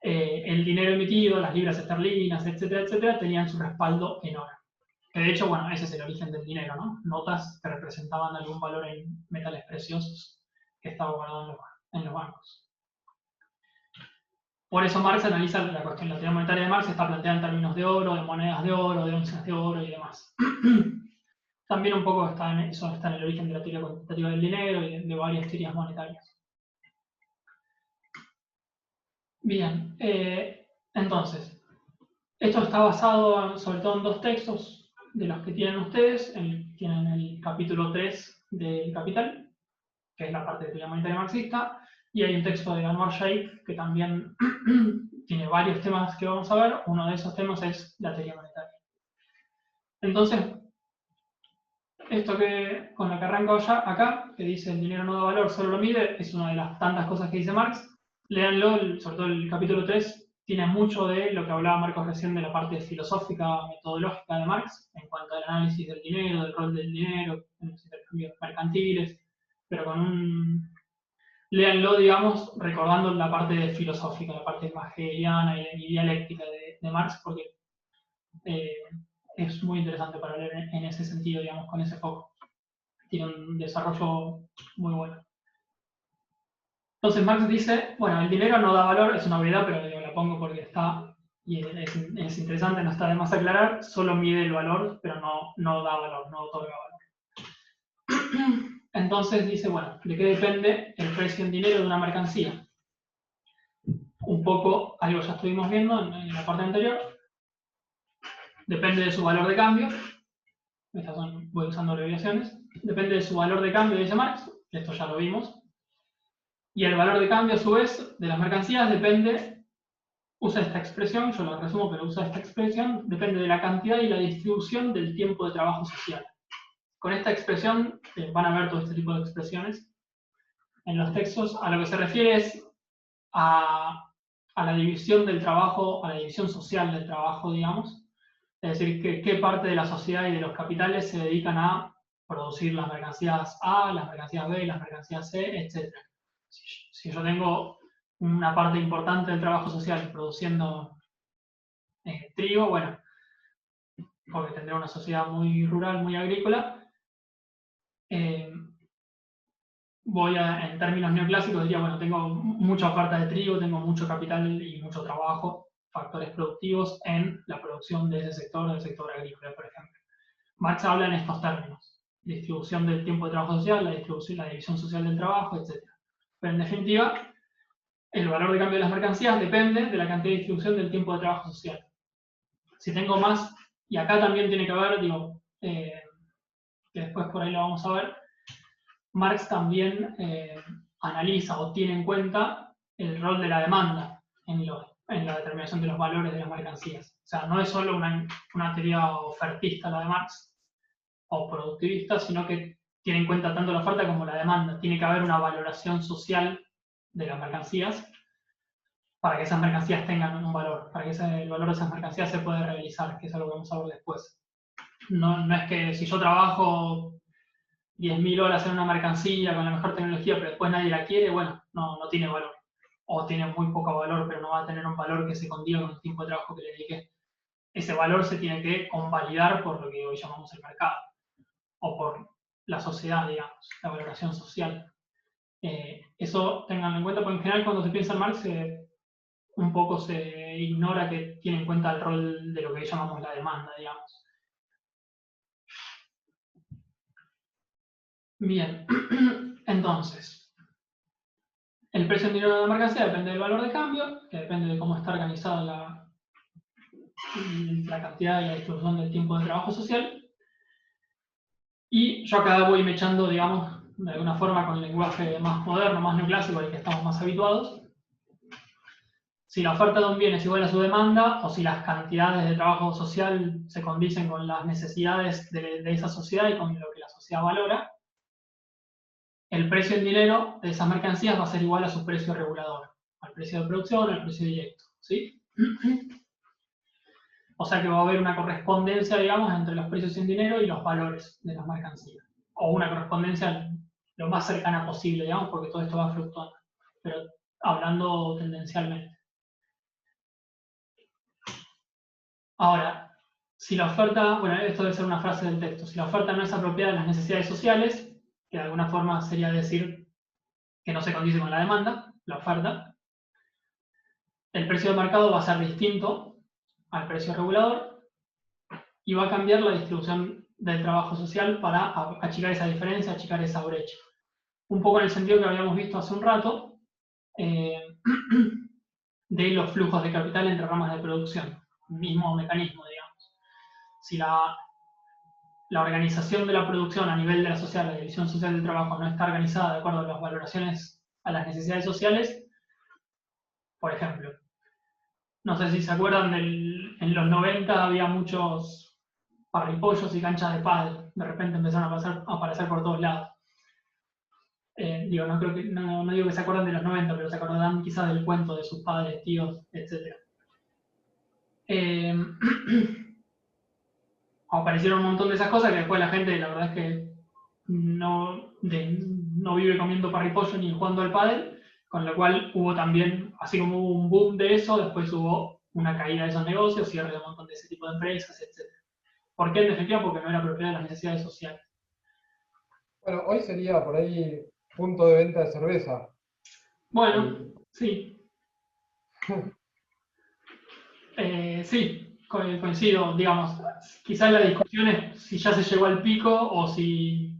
Speaker 1: el dinero emitido, las libras esterlinas, etcétera, etcétera, tenían su respaldo en oro. Que de hecho, bueno, ese es el origen del dinero, ¿no? Notas que representaban algún valor en metales preciosos que estaba guardado en los bancos. Por eso Marx analiza la cuestión, la teoría monetaria de Marx está planteada en términos de oro, de monedas de oro, de onzas de oro y demás. También un poco eso está en el origen de la teoría cuantitativa del dinero y de varias teorías monetarias. Bien, entonces, esto está basado sobre todo en 2 textos de los que tienen ustedes. Tienen el capítulo 3 del Capital, que es la parte de teoría monetaria marxista, y hay un texto de Anwar Shaikh que también tiene varios temas que vamos a ver. Uno de esos temas es la teoría monetaria. Entonces, esto con lo que arranco ya acá, que dice el dinero no da valor, solo lo mide, es una de las tantas cosas que dice Marx. Léanlo, sobre todo el capítulo 3, tiene mucho de lo que hablaba Marcos recién de la parte filosófica, metodológica de Marx, en cuanto al análisis del dinero, del rol del dinero, en los intercambios mercantiles, pero léanlo, digamos, recordando la parte filosófica, la parte más hegeliana y dialéctica de Marx, porque es muy interesante para leer en ese sentido, digamos, con ese foco. Tiene un desarrollo muy bueno. Entonces Marx dice, bueno, el dinero no da valor, es una obviedad, pero digo, la pongo porque está, y es interesante, no está de más aclarar, solo mide el valor, pero no da valor, no otorga valor. Entonces dice, bueno, ¿de qué depende el precio en dinero de una mercancía? Un poco, algo ya estuvimos viendo en la parte anterior. Depende de su valor de cambio. Voy usando abreviaciones. Depende de su valor de cambio, dice Marx. Esto ya lo vimos. Y el valor de cambio, a su vez, de las mercancías depende, usa esta expresión, yo la resumo, pero usa esta expresión, depende de la cantidad y la distribución del tiempo de trabajo social. Con esta expresión, van a ver todo este tipo de expresiones en los textos, a lo que se refiere es a a la división del trabajo, a la división social del trabajo, digamos. Es decir, qué parte de la sociedad y de los capitales se dedican a producir las mercancías A, las mercancías B, las mercancías C, etc. Si yo tengo una parte importante del trabajo social produciendo trigo, bueno, porque tendré una sociedad muy rural, muy agrícola, en términos neoclásicos, diría, bueno, tengo mucha oferta de trigo, tengo mucho capital y mucho trabajo, factores productivos en la producción de ese sector, del sector agrícola, por ejemplo. Marx habla en estos términos: distribución del tiempo de trabajo social, la división social del trabajo, etc. Pero en definitiva, el valor de cambio de las mercancías depende de la cantidad de distribución del tiempo de trabajo social. Si tengo más, y acá también tiene que ver, digo, que después por ahí lo vamos a ver, Marx también analiza o tiene en cuenta el rol de la demanda en la determinación de los valores de las mercancías. O sea, no es solo una teoría ofertista la de Marx, o productivista, sino que tiene en cuenta tanto la oferta como la demanda. Tiene que haber una valoración social de las mercancías para que esas mercancías tengan un valor, para que el valor de esas mercancías se pueda realizar, que es algo que vamos a ver después. No es que si yo trabajo 10.000 horas en una mercancía con la mejor tecnología, pero después nadie la quiere, bueno, no tiene valor. O tiene muy poco valor, pero no va a tener un valor que se condiga con el tiempo de trabajo que le dediqué. Ese valor se tiene que convalidar por lo que hoy llamamos el mercado, o por la sociedad, digamos, la valoración social. Eso tenganlo en cuenta, porque en general cuando se piensa en Marx, un poco se ignora que tiene en cuenta el rol de lo que llamamos la demanda, digamos. Bien, entonces, el precio en dinero de la mercancía depende del valor de cambio, que depende de cómo está organizada la cantidad y la distribución del tiempo de trabajo social. Y yo acá voy mechando, digamos, de alguna forma con el lenguaje más moderno, más neoclásico, al que estamos más habituados. Si la oferta de un bien es igual a su demanda, o si las cantidades de trabajo social se condicen con las necesidades de esa sociedad y con lo que la sociedad valora, el precio en dinero de esas mercancías va a ser igual a su precio regulador, al precio de producción, al precio directo, ¿sí? O sea que va a haber una correspondencia, digamos, entre los precios en dinero y los valores de las mercancías. O una correspondencia lo más cercana posible, digamos, porque todo esto va fluctuando. Pero hablando tendencialmente. Ahora, si la oferta, bueno, esto debe ser una frase del texto, si la oferta no es apropiada de las necesidades sociales, que de alguna forma sería decir que no se condice con la demanda, la oferta, el precio de mercado va a ser distinto al precio regulador y va a cambiar la distribución del trabajo social para achicar esa diferencia, achicar esa brecha. Un poco en el sentido que habíamos visto hace un rato de los flujos de capital entre ramas de producción. Mismo mecanismo, digamos. Si la organización de la producción a nivel de la sociedad, la división social del trabajo, no está organizada de acuerdo a las valoraciones, a las necesidades sociales, por ejemplo, no sé si se acuerdan, en los 90 había muchos parripollos y canchas de pádel, de repente empezaron a aparecer por todos lados. No digo que se acuerdan de los 90, pero se acordarán quizás del cuento de sus padres, tíos, etc. Aparecieron un montón de esas cosas que después la gente, la verdad es que no vive comiendo parripollo ni jugando al pádel, con lo cual hubo también, así como hubo un boom de eso, después hubo una caída de esos negocios, cierre de un montón de ese tipo de empresas, etc. ¿Por qué? En definitiva, porque no era propiedad de las necesidades sociales.
Speaker 2: Bueno, hoy sería por ahí punto de venta de cerveza.
Speaker 1: Bueno, sí. Sí, coincido, digamos. Quizás la discusión es si ya se llegó al pico o si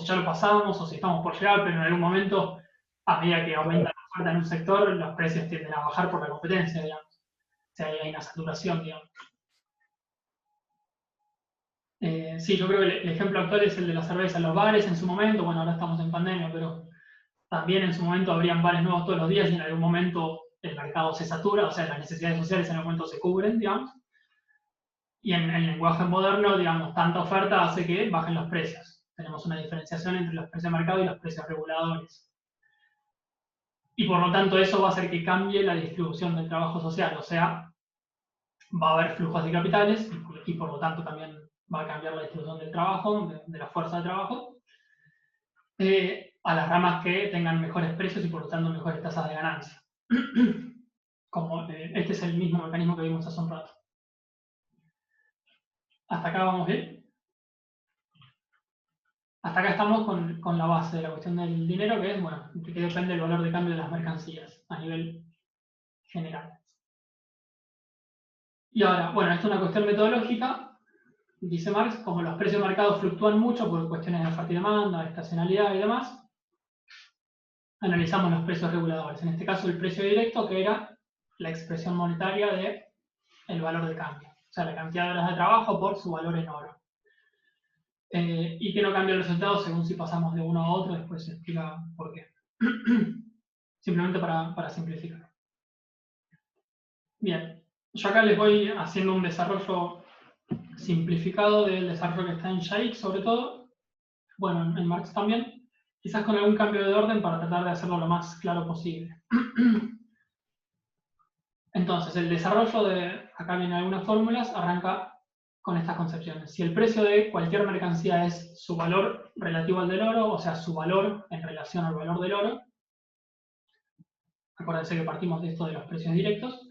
Speaker 1: ya lo pasamos o si estamos por llegar, pero en algún momento, a medida que aumenta la oferta en un sector, los precios tienden a bajar por la competencia, digamos. O sea, hay una saturación, digamos. Sí, yo creo que el ejemplo actual es el de la cerveza en los bares en su momento. Bueno, ahora estamos en pandemia, pero también en su momento habrían bares nuevos todos los días y en algún momento el mercado se satura, o sea, las necesidades sociales en algún momento se cubren, digamos. Y en el lenguaje moderno, digamos, tanta oferta hace que bajen los precios. Tenemos una diferenciación entre los precios de mercado y los precios reguladores. Y por lo tanto eso va a hacer que cambie la distribución del trabajo social, o sea, va a haber flujos de capitales y por lo tanto también va a cambiar la distribución del trabajo, de la fuerza de trabajo, a las ramas que tengan mejores precios y por lo tanto mejores tasas de ganancia. Como, este es el mismo mecanismo que vimos hace un rato. ¿Hasta acá vamos bien? Hasta acá estamos con la base de la cuestión del dinero, que es, bueno, que depende del valor de cambio de las mercancías a nivel general. Y ahora, bueno, esto es una cuestión metodológica, dice Marx, como los precios de mercado fluctúan mucho por cuestiones de oferta y demanda, de estacionalidad y demás, analizamos los precios reguladores. En este caso, el precio directo, que era la expresión monetaria del valor de cambio. O sea, la cantidad de horas de trabajo por su valor en oro. Y que no cambia el resultado según si pasamos de uno a otro, después se explica por qué. Simplemente para simplificar. Bien, yo acá les voy haciendo un desarrollo simplificado del desarrollo que está en Shaikh, sobre todo, bueno, en Marx también, quizás con algún cambio de orden para tratar de hacerlo lo más claro posible. Entonces, el desarrollo de, acá vienen algunas fórmulas, arranca con estas concepciones. Si el precio de cualquier mercancía es su valor relativo al del oro, o sea, su valor en relación al valor del oro, acuérdense que partimos de esto de los precios directos,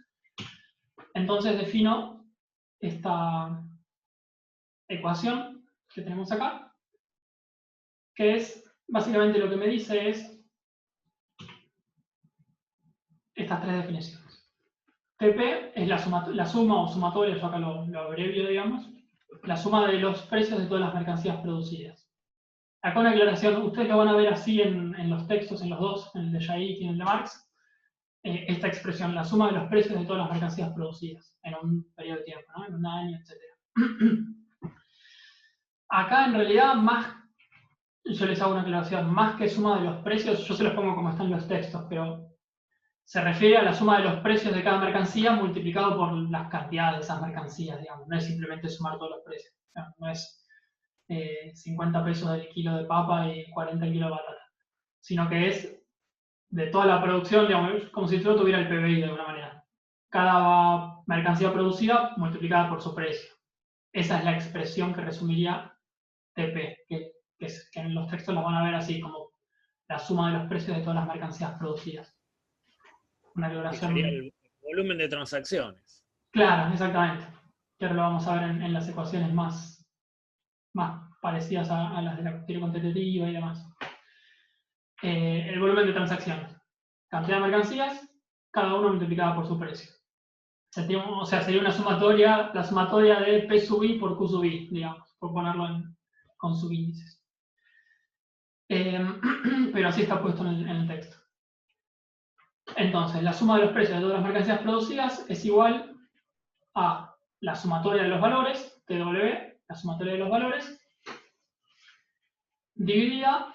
Speaker 1: entonces defino esta ecuación que tenemos acá, que es, básicamente lo que me dice es estas tres definiciones. TP es la suma o sumatoria, yo acá lo abrevio, digamos, la suma de los precios de todas las mercancías producidas. Acá una aclaración, ustedes lo van a ver así en los textos, en los dos, en el de Shaikh y en el de Marx, esta expresión, la suma de los precios de todas las mercancías producidas en un periodo de tiempo, ¿no? En un año, etc. Acá en realidad, yo les hago una aclaración, más que suma de los precios, yo se los pongo como están los textos, pero se refiere a la suma de los precios de cada mercancía multiplicado por las cantidades de esas mercancías, digamos. No es simplemente sumar todos los precios. No es 50 pesos el kilo de papa y 40 el kilo de batata. Sino que es de toda la producción, digamos, como si yo tuviera el PBI de alguna manera. Cada mercancía producida multiplicada por su precio. Esa es la expresión que resumiría TP, que en los textos la van a ver así, como la suma de los precios de todas las mercancías producidas. Una aclaración.
Speaker 5: Sería el volumen de transacciones.
Speaker 1: Claro, exactamente. Que ahora lo vamos a ver en las ecuaciones más parecidas a las de la teoría cuantitativa y demás. El volumen de transacciones. Cantidad de mercancías, cada uno multiplicada por su precio. O sea, sería una sumatoria, la sumatoria de P sub I por Q sub I, digamos, por ponerlo con subíndices. Pero así está puesto en el texto. Entonces, la suma de los precios de todas las mercancías producidas es igual a la sumatoria de los valores, TW, la sumatoria de los valores, dividida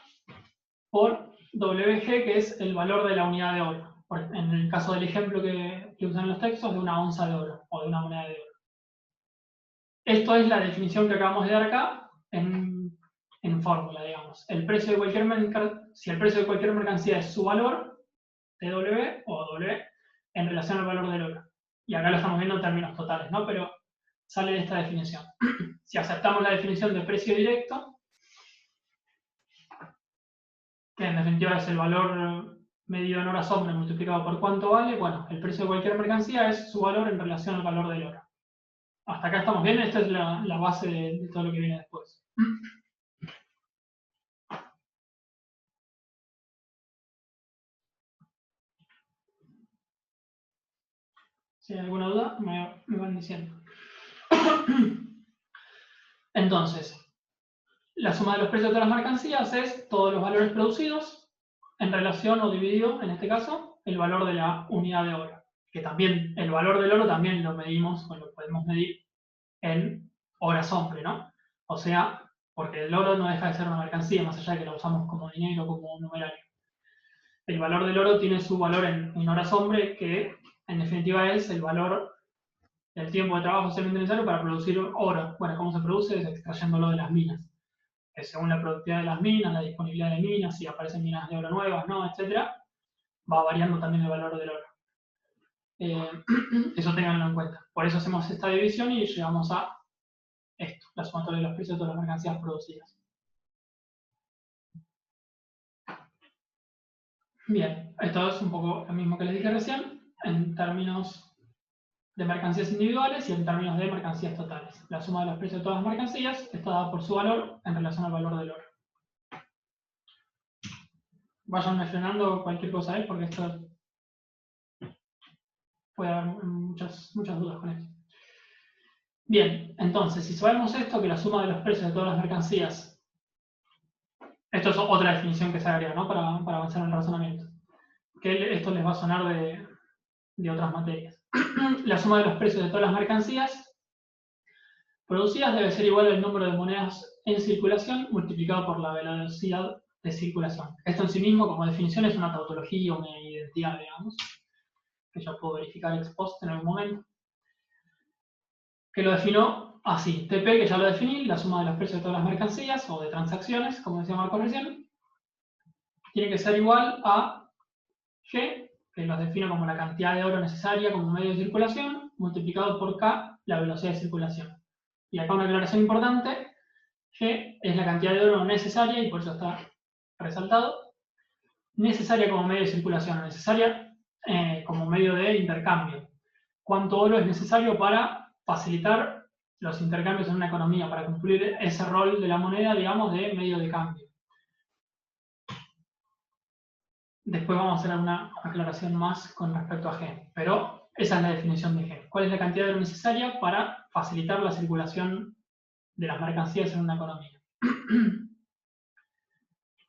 Speaker 1: por WG, que es el valor de la unidad de oro. En el caso del ejemplo que usan los textos, de una onza de oro, o de una moneda de oro. Esto es la definición que acabamos de dar acá, en fórmula, digamos. El precio de cualquier si el precio de cualquier mercancía es su valor, TW o W, en relación al valor del oro. Y acá lo estamos viendo en términos totales, ¿no? Pero sale de esta definición. Si aceptamos la definición de precio directo, que en definitiva es el valor medido en horas hombre multiplicado por cuánto vale, bueno, el precio de cualquier mercancía es su valor en relación al valor del oro. Hasta acá estamos bien, esta es la base de todo lo que viene después. Si hay alguna duda, me van diciendo. Entonces, la suma de los precios de todas las mercancías es todos los valores producidos en relación o dividido, en este caso, el valor de la unidad de oro. Que también, el valor del oro también lo medimos, o lo podemos medir en horas hombre, ¿no? O sea, porque el oro no deja de ser una mercancía, más allá de que lo usamos como dinero, como un numerario. El valor del oro tiene su valor en horas hombre, que en definitiva es el valor del tiempo de trabajo socialmente necesario para producir oro. Bueno, ¿cómo se produce? Es extrayéndolo de las minas. Que según la productividad de las minas, la disponibilidad de minas, si aparecen minas de oro nuevas, ¿no? Etcétera, va variando también el valor del oro. Eso tenganlo en cuenta. Por eso hacemos esta división y llegamos a esto, la sumatoria de los precios de todas las mercancías producidas. Bien, esto es un poco lo mismo que les dije recién, en términos de mercancías individuales y en términos de mercancías totales. La suma de los precios de todas las mercancías está dada por su valor en relación al valor del oro. Vayan frenando cualquier cosa ahí, porque esto puede haber muchas dudas con esto. Bien, entonces, si sabemos esto, que la suma de los precios de todas las mercancías, esto es otra definición que se agrega, ¿no? Para avanzar en el razonamiento. Que esto les va a sonar de otras materias. La suma de los precios de todas las mercancías producidas debe ser igual al número de monedas en circulación multiplicado por la velocidad de circulación. Esto en sí mismo, como definición, es una tautología, una identidad, digamos, que yo puedo verificar ex post en algún momento. Que lo defino así. TP, que ya lo definí, la suma de los precios de todas las mercancías o de transacciones, como decía Marco recién, tiene que ser igual a G, que los defino como la cantidad de oro necesaria como medio de circulación, multiplicado por K, la velocidad de circulación. Y acá una aclaración importante, G es la cantidad de oro necesaria, y por eso está resaltado, necesaria como medio de circulación, necesaria como medio de intercambio. ¿Cuánto oro es necesario para facilitar los intercambios en una economía, para cumplir ese rol de la moneda, digamos, de medio de cambio? Después vamos a hacer una aclaración más con respecto a G, pero esa es la definición de G. ¿Cuál es la cantidad de oro necesaria para facilitar la circulación de las mercancías en una economía?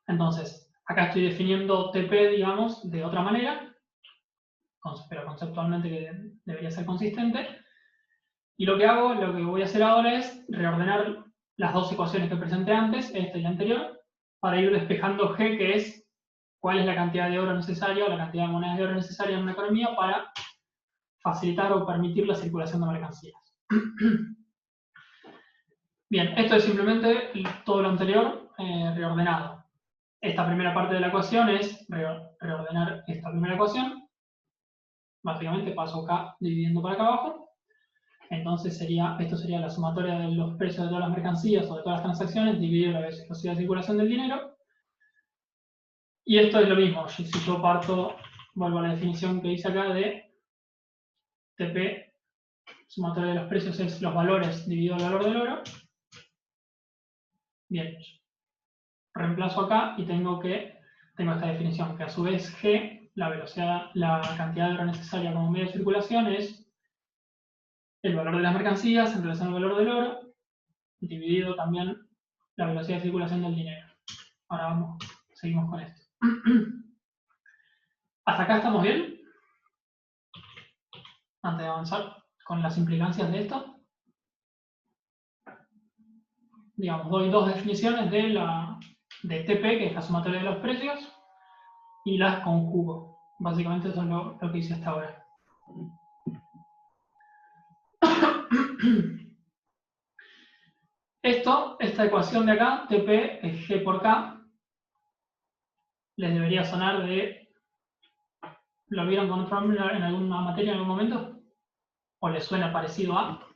Speaker 1: Entonces, acá estoy definiendo TP, digamos, de otra manera, pero conceptualmente que debería ser consistente. Y lo que voy a hacer ahora es reordenar las dos ecuaciones que presenté antes, esta y la anterior, para ir despejando G, que es cuál es la cantidad de oro necesaria o la cantidad de monedas de oro necesaria en una economía para facilitar o permitir la circulación de mercancías. Bien, esto es simplemente todo lo anterior reordenado. Esta primera parte de la ecuación es reordenar esta primera ecuación. Básicamente paso acá dividiendo para acá abajo. Entonces esto sería la sumatoria de los precios de todas las mercancías o de todas las transacciones dividido la velocidad de circulación del dinero. Y esto es lo mismo. Si yo parto, vuelvo a la definición que hice acá de TP, sumatoria de los precios es los valores dividido el valor del oro. Bien, reemplazo acá y tengo esta definición, que a su vez G, la cantidad de oro necesaria como medio de circulación, es el valor de las mercancías en relación al valor del oro, dividido también la velocidad de circulación del dinero. Ahora seguimos con esto. ¿Hasta acá estamos bien? Antes de avanzar con las implicancias de esto. Digamos, doy dos definiciones de TP, que es la sumatoria de los precios, y las conjugo. Básicamente eso es lo que hice hasta ahora. Esta ecuación de acá, TP es G por K, les debería sonar de... ¿Lo vieron con otra fórmula en alguna materia en algún momento? ¿O les suena parecido a?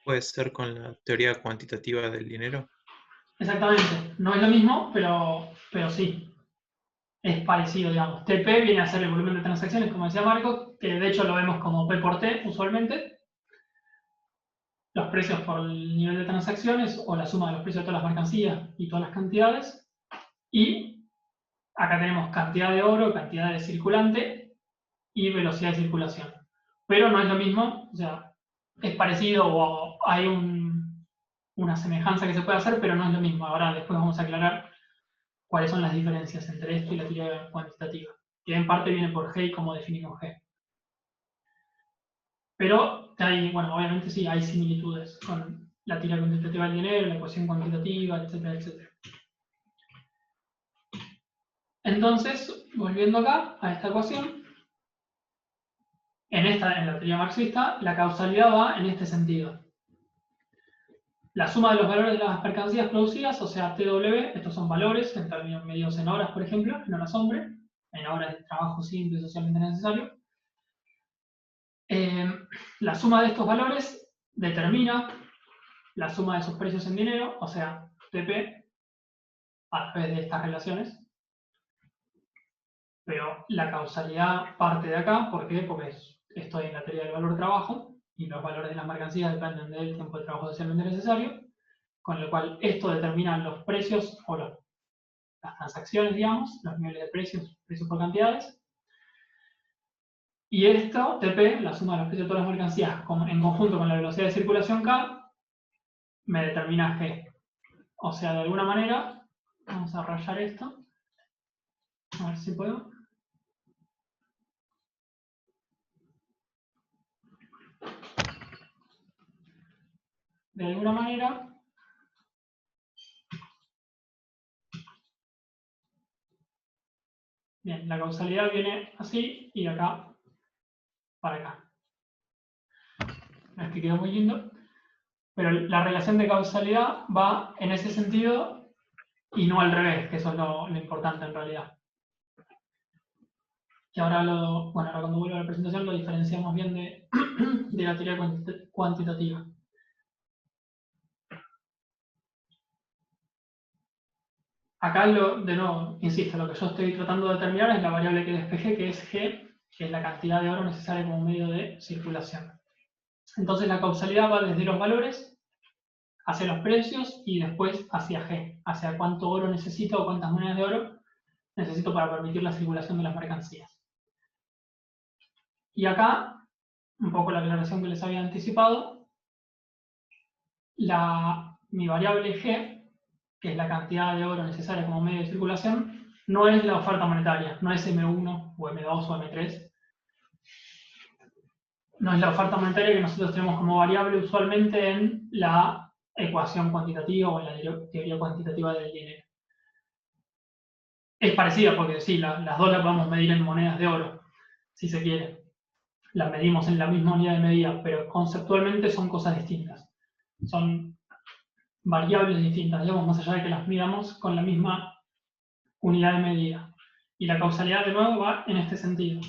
Speaker 4: ¿Puede ser con la teoría cuantitativa del dinero?
Speaker 1: Exactamente. No es lo mismo, pero sí. Es parecido, digamos. TP viene a ser el volumen de transacciones, como decía Marco, que de hecho lo vemos como P por T usualmente. Los precios por el nivel de transacciones, o la suma de los precios de todas las mercancías y todas las cantidades. Y acá tenemos cantidad de oro, cantidad de circulante y velocidad de circulación. Pero no es lo mismo, o sea, es parecido o hay una semejanza que se puede hacer, pero no es lo mismo. Ahora después vamos a aclarar cuáles son las diferencias entre esto y la teoría cuantitativa, que en parte viene por G y cómo definimos G. Pero bueno, obviamente sí, hay similitudes con la teoría cuantitativa del dinero, la ecuación cuantitativa, etcétera, etcétera. Entonces, volviendo acá a esta ecuación, en la teoría marxista, la causalidad va en este sentido. la suma de los valores de las mercancías producidas, o sea, TW, estos son valores en términos medidos en horas, por ejemplo, en horas hombre, en horas de trabajo simple y socialmente necesario. La suma de estos valores determina la suma de sus precios en dinero, o sea, TP, a través de estas relaciones. Pero la causalidad parte de acá, ¿por qué? Porque estoy en la teoría del valor trabajo, y los valores de las mercancías dependen del tiempo de trabajo socialmente necesario, con lo cual esto determina los precios o las transacciones, digamos, los niveles de precios por cantidades. Y esto, TP, la suma de los precios de todas las mercancías en conjunto con la velocidad de circulación K, me determina G. O sea, de alguna manera, vamos a rayar esto, a ver si puedo. De alguna manera, bien, la causalidad viene así y de acá para acá. Este quedó muy lindo. Pero la relación de causalidad va en ese sentido y no al revés, que eso es lo importante en realidad. Que ahora, ahora cuando vuelva a la presentación lo diferenciamos bien de la teoría cuantitativa. Acá, de nuevo, insisto, lo que yo estoy tratando de determinar es la variable que despejé, que es G, que es la cantidad de oro necesaria como medio de circulación. Entonces la causalidad va desde los valores hacia los precios y después hacia G, hacia cuánto oro necesito o cuántas monedas de oro necesito para permitir la circulación de las mercancías. Y acá, un poco la aclaración que les había anticipado, mi variable G, que es la cantidad de oro necesaria como medio de circulación, no es la oferta monetaria, no es M1 o M2 o M3. No es la oferta monetaria que nosotros tenemos como variable usualmente en la ecuación cuantitativa o en la teoría cuantitativa del dinero. Es parecida porque sí, las dos las podemos medir en monedas de oro, si se quiere. Las medimos en la misma unidad de medida, pero conceptualmente son cosas distintas. Son variables distintas, digamos, más allá de que las midamos con la misma unidad de medida. Y la causalidad, de nuevo, va en este sentido.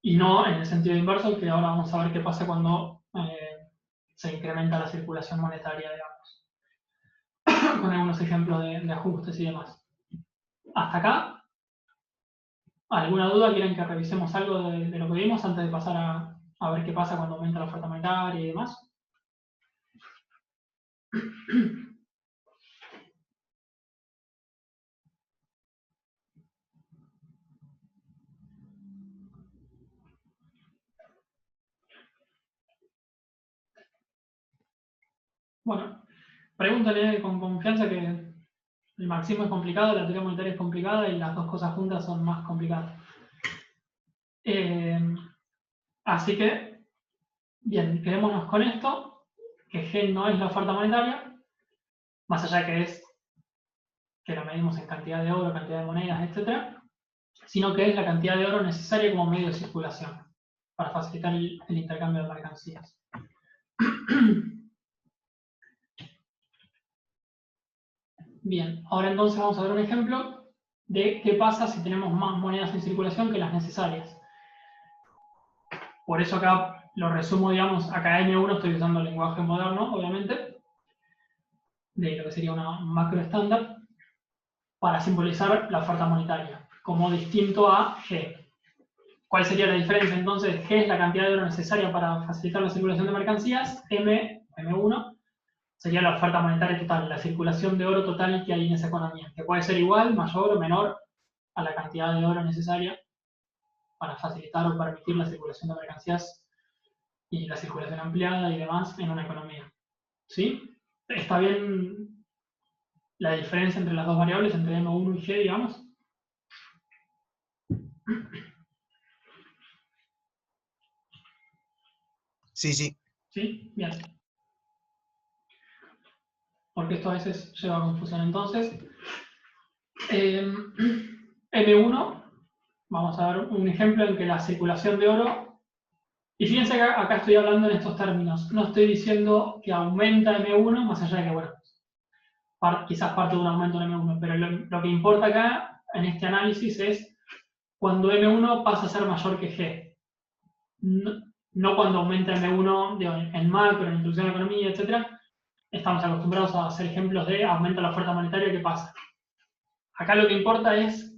Speaker 1: Y no en el sentido inverso, que ahora vamos a ver qué pasa cuando se incrementa la circulación monetaria, digamos. Con algunos ejemplos de ajustes y demás. Hasta acá. ¿Alguna duda? ¿Quieren que revisemos algo de lo que vimos antes de pasar a ver qué pasa cuando aumenta la oferta monetaria y demás? Bueno, pregúntale con confianza que el marxismo es complicado, la teoría monetaria es complicada y las dos cosas juntas son más complicadas. Así que, bien, quedémonos con esto, que G no es la oferta monetaria, más allá que la medimos en cantidad de oro, cantidad de monedas, etc., sino que es la cantidad de oro necesaria como medio de circulación para facilitar el intercambio de mercancías. Bien, ahora entonces vamos a ver un ejemplo de qué pasa si tenemos más monedas en circulación que las necesarias. Por eso acá lo resumo, digamos, acá M1 estoy usando el lenguaje moderno, obviamente, de lo que sería una macro estándar, para simbolizar la oferta monetaria, como distinto a G. ¿Cuál sería la diferencia? Entonces, G es la cantidad de oro necesaria para facilitar la circulación de mercancías, M1, sería la oferta monetaria total, la circulación de oro total que hay en esa economía, que puede ser igual, mayor o menor a la cantidad de oro necesaria para facilitar o permitir la circulación de mercancías y la circulación ampliada y demás en una economía. ¿Sí? ¿Está bien la diferencia entre las dos variables, entre M1 y G, digamos?
Speaker 4: Sí, sí.
Speaker 1: ¿Sí? Bien. Porque esto a veces lleva a confusión. Entonces, M1, vamos a ver un ejemplo en que la circulación de oro Y fíjense que acá estoy hablando en estos términos. No estoy diciendo que aumenta M1, más allá de que, bueno, quizás parte de un aumento en M1, pero lo que importa acá en este análisis es cuando M1 pasa a ser mayor que G. No cuando aumenta M1 en macro, en introducción a la economía, etc. Estamos acostumbrados a hacer ejemplos de aumenta la oferta monetaria, ¿qué pasa? Acá lo que importa es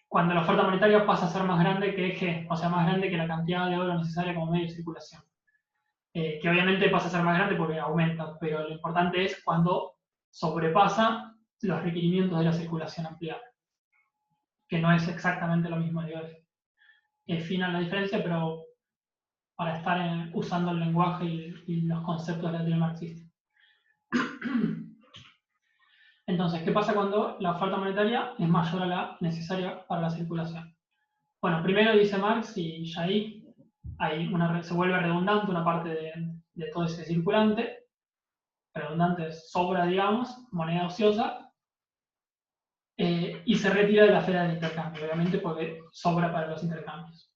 Speaker 1: cuando la oferta monetaria pasa a ser más grande que G, o sea, más grande que la cantidad de oro necesaria como medio de circulación. Que obviamente pasa a ser más grande porque aumenta, pero lo importante es cuando sobrepasa los requerimientos de la circulación ampliada, que no es exactamente lo mismo, digo, es fina la diferencia, pero para estar usando el lenguaje y los conceptos de la teoría marxista. Entonces, ¿qué pasa cuando la oferta monetaria es mayor a la necesaria para la circulación? Bueno, primero dice Marx, y ya ahí se vuelve redundante una parte de todo ese circulante. Redundante sobra, digamos, moneda ociosa, y se retira de la esfera del intercambio, obviamente porque sobra para los intercambios.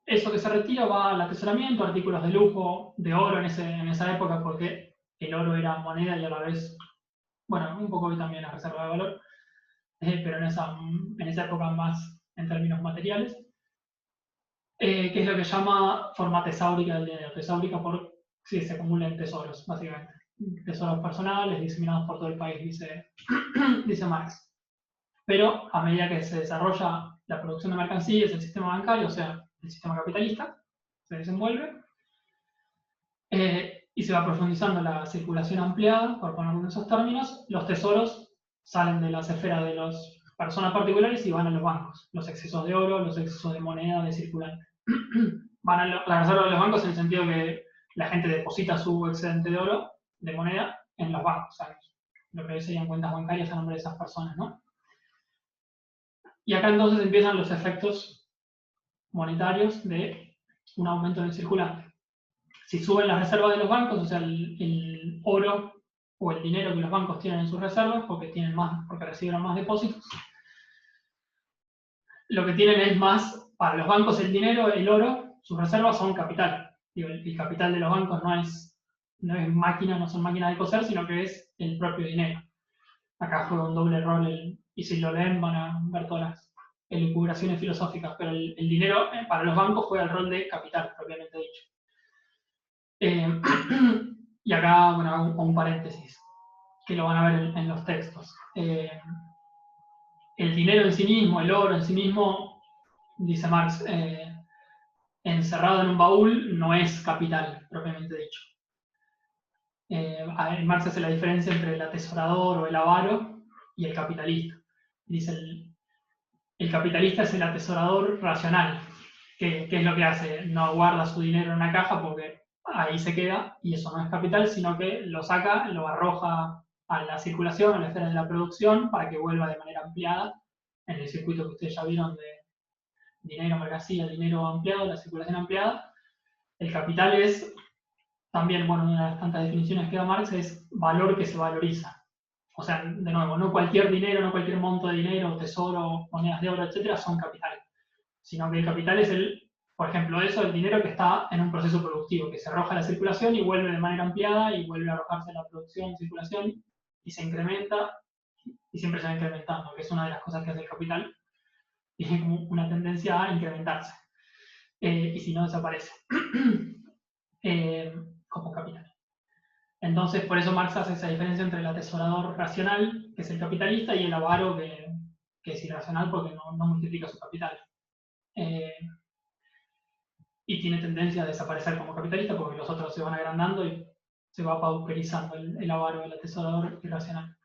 Speaker 1: Eso que se retira va al atesoramiento, artículos de lujo, de oro en esa época, porque el oro era moneda y a la vez, bueno, un poco hoy también es reserva de valor, pero en esa época más en términos materiales, que es lo que se llama forma tesáurica del dinero. Tesáurica por si se acumulan tesoros, básicamente. Tesoros personales diseminados por todo el país, dice Marx. Pero a medida que se desarrolla la producción de mercancías, el sistema bancario, o sea, el sistema capitalista, se desenvuelve, y se va profundizando la circulación ampliada, por ponerlo en esos términos, los tesoros salen de las esferas de las personas particulares y van a los bancos. Los excesos de oro, los excesos de moneda, de circulante. Van a la reserva de los bancos en el sentido que la gente deposita su excedente de oro, de moneda, en los bancos, ¿sabes? Lo que serían cuentas bancarias a nombre de esas personas, ¿no? Y acá entonces empiezan los efectos monetarios de un aumento del circulante. Si suben las reservas de los bancos, o sea, el oro o el dinero que los bancos tienen en sus reservas, porque recibieron más depósitos, lo que tienen es más, para los bancos el dinero, el oro, sus reservas son capital. Digo, el capital de los bancos no es máquina, no son máquinas de coser, sino que es el propio dinero. Acá juega un doble rol, y si lo leen van a ver todas las elucubraciones filosóficas, pero el dinero para los bancos juega el rol de capital, propiamente dicho. Y acá, bueno, hago un paréntesis, que lo van a ver en los textos. El dinero en sí mismo, el oro en sí mismo, dice Marx, encerrado en un baúl no es capital, propiamente dicho. Marx hace la diferencia entre el atesorador o el avaro y el capitalista. Dice, el capitalista es el atesorador racional. ¿Qué es lo que hace? No guarda su dinero en una caja porque ahí se queda, y eso no es capital, sino que lo saca, lo arroja a la circulación, a la esfera de la producción, para que vuelva de manera ampliada en el circuito que ustedes ya vieron de dinero, mercancía, dinero ampliado, la circulación ampliada. El capital es también, bueno, una de las tantas definiciones que da Marx es valor que se valoriza. O sea, de nuevo, no cualquier dinero, no cualquier monto de dinero, tesoro, monedas de oro, etcétera, son capital. Sino que el capital es por ejemplo, el dinero que está en un proceso productivo, que se arroja a la circulación y vuelve de manera ampliada y vuelve a arrojarse a la producción, circulación, y se incrementa, y siempre se va incrementando, que es una de las cosas que hace el capital. Tiene como una tendencia a incrementarse. Y si no, desaparece. Como capital. Entonces, por eso Marx hace esa diferencia entre el atesorador racional, que es el capitalista, y el avaro, que es irracional porque no multiplica su capital. Y tiene tendencia a desaparecer como capitalista porque los otros se van agrandando y se va pauperizando el avaro, el atesorador irracional.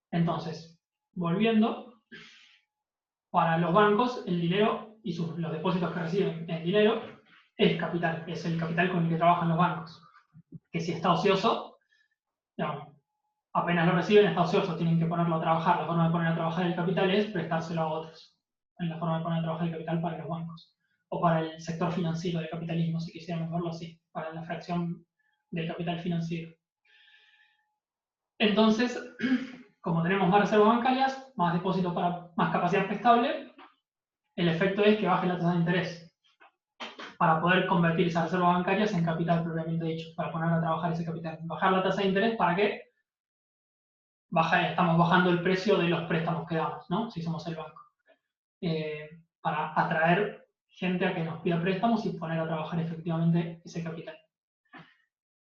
Speaker 1: Entonces, volviendo, para los bancos el dinero y los depósitos que reciben en dinero es capital, es el capital con el que trabajan los bancos. Que si está ocioso, digamos, apenas lo reciben, está ocioso, tienen que ponerlo a trabajar. La forma de poner a trabajar el capital es prestárselo a otros. Es la forma de poner a trabajar el capital para los bancos. O para el sector financiero del capitalismo, si quisiéramos verlo así, para la fracción del capital financiero. Entonces, como tenemos más reservas bancarias, más depósitos para más capacidad prestable, el efecto es que baje la tasa de interés. para poder convertir esas reservas bancarias en capital propiamente dicho, para poner a trabajar ese capital. Bajar la tasa de interés, ¿para qué? Estamos bajando el precio de los préstamos que damos, ¿no? Si somos el banco. Para atraer gente a que nos pida préstamos y poner a trabajar efectivamente ese capital.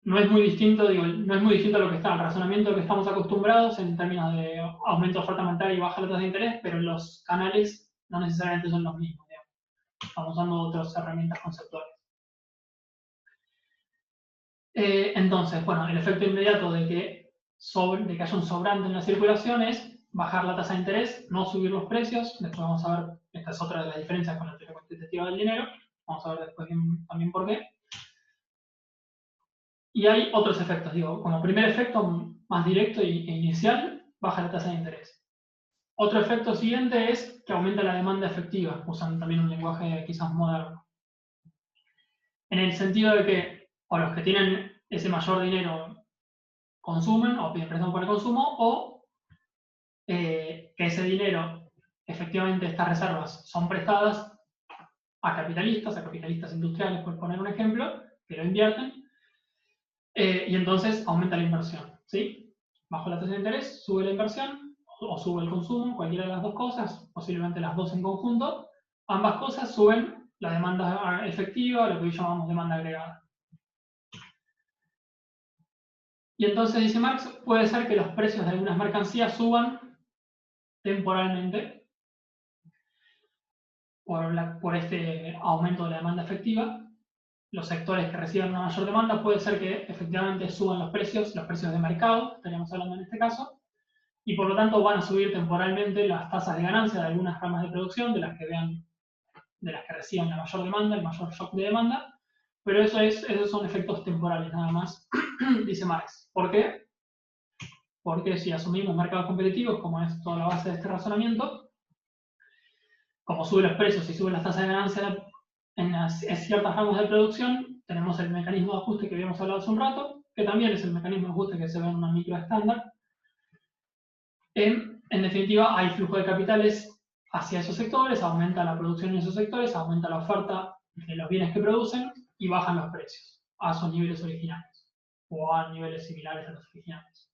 Speaker 1: No es muy distinto, digo, no es muy distinto a lo que está el razonamiento que estamos acostumbrados en términos de aumento de oferta monetaria y baja la tasa de interés, pero los canales no necesariamente son los mismos, digamos. Estamos usando otras herramientas conceptuales. Entonces, bueno, el efecto inmediato de que haya un sobrante en la circulación es bajar la tasa de interés, no subir los precios. Después vamos a ver, esta es otra de las diferencias con la teoría cuantitativa del dinero. Vamos a ver después también por qué. Y hay otros efectos, digo, como primer efecto más directo e inicial, baja la tasa de interés. Otro efecto siguiente es que aumenta la demanda efectiva, usando también un lenguaje quizás moderno. En el sentido de que, o los que tienen ese mayor dinero consumen o piden préstamo para el consumo, o que ese dinero, efectivamente estas reservas son prestadas a capitalistas industriales, por poner un ejemplo, que lo invierten, y entonces aumenta la inversión, ¿sí? Bajo la tasa de interés, sube la inversión o sube el consumo, cualquiera de las dos cosas, posiblemente las dos en conjunto. Ambas cosas suben la demanda efectiva, lo que hoy llamamos demanda agregada. Y entonces, dice Marx, puede ser que los precios de algunas mercancías suban temporalmente por este aumento de la demanda efectiva. Los sectores que reciban una mayor demanda, puede ser que efectivamente suban los precios de mercado, estaríamos hablando en este caso, y por lo tanto van a subir temporalmente las tasas de ganancia de algunas ramas de producción, de las que reciban la mayor demanda, el mayor shock de demanda, pero esos son efectos temporales nada más, dice Marx. ¿Por qué? Porque si asumimos mercados competitivos, como es toda la base de este razonamiento, como suben los precios y suben las tasas de ganancia en ciertas ramas de producción, tenemos el mecanismo de ajuste que habíamos hablado hace un rato, que también es el mecanismo de ajuste que se ve en una micro estándar. En definitiva, hay flujo de capitales hacia esos sectores, aumenta la producción en esos sectores, aumenta la oferta de los bienes que producen y bajan los precios a sus niveles originales o a niveles similares a los originales.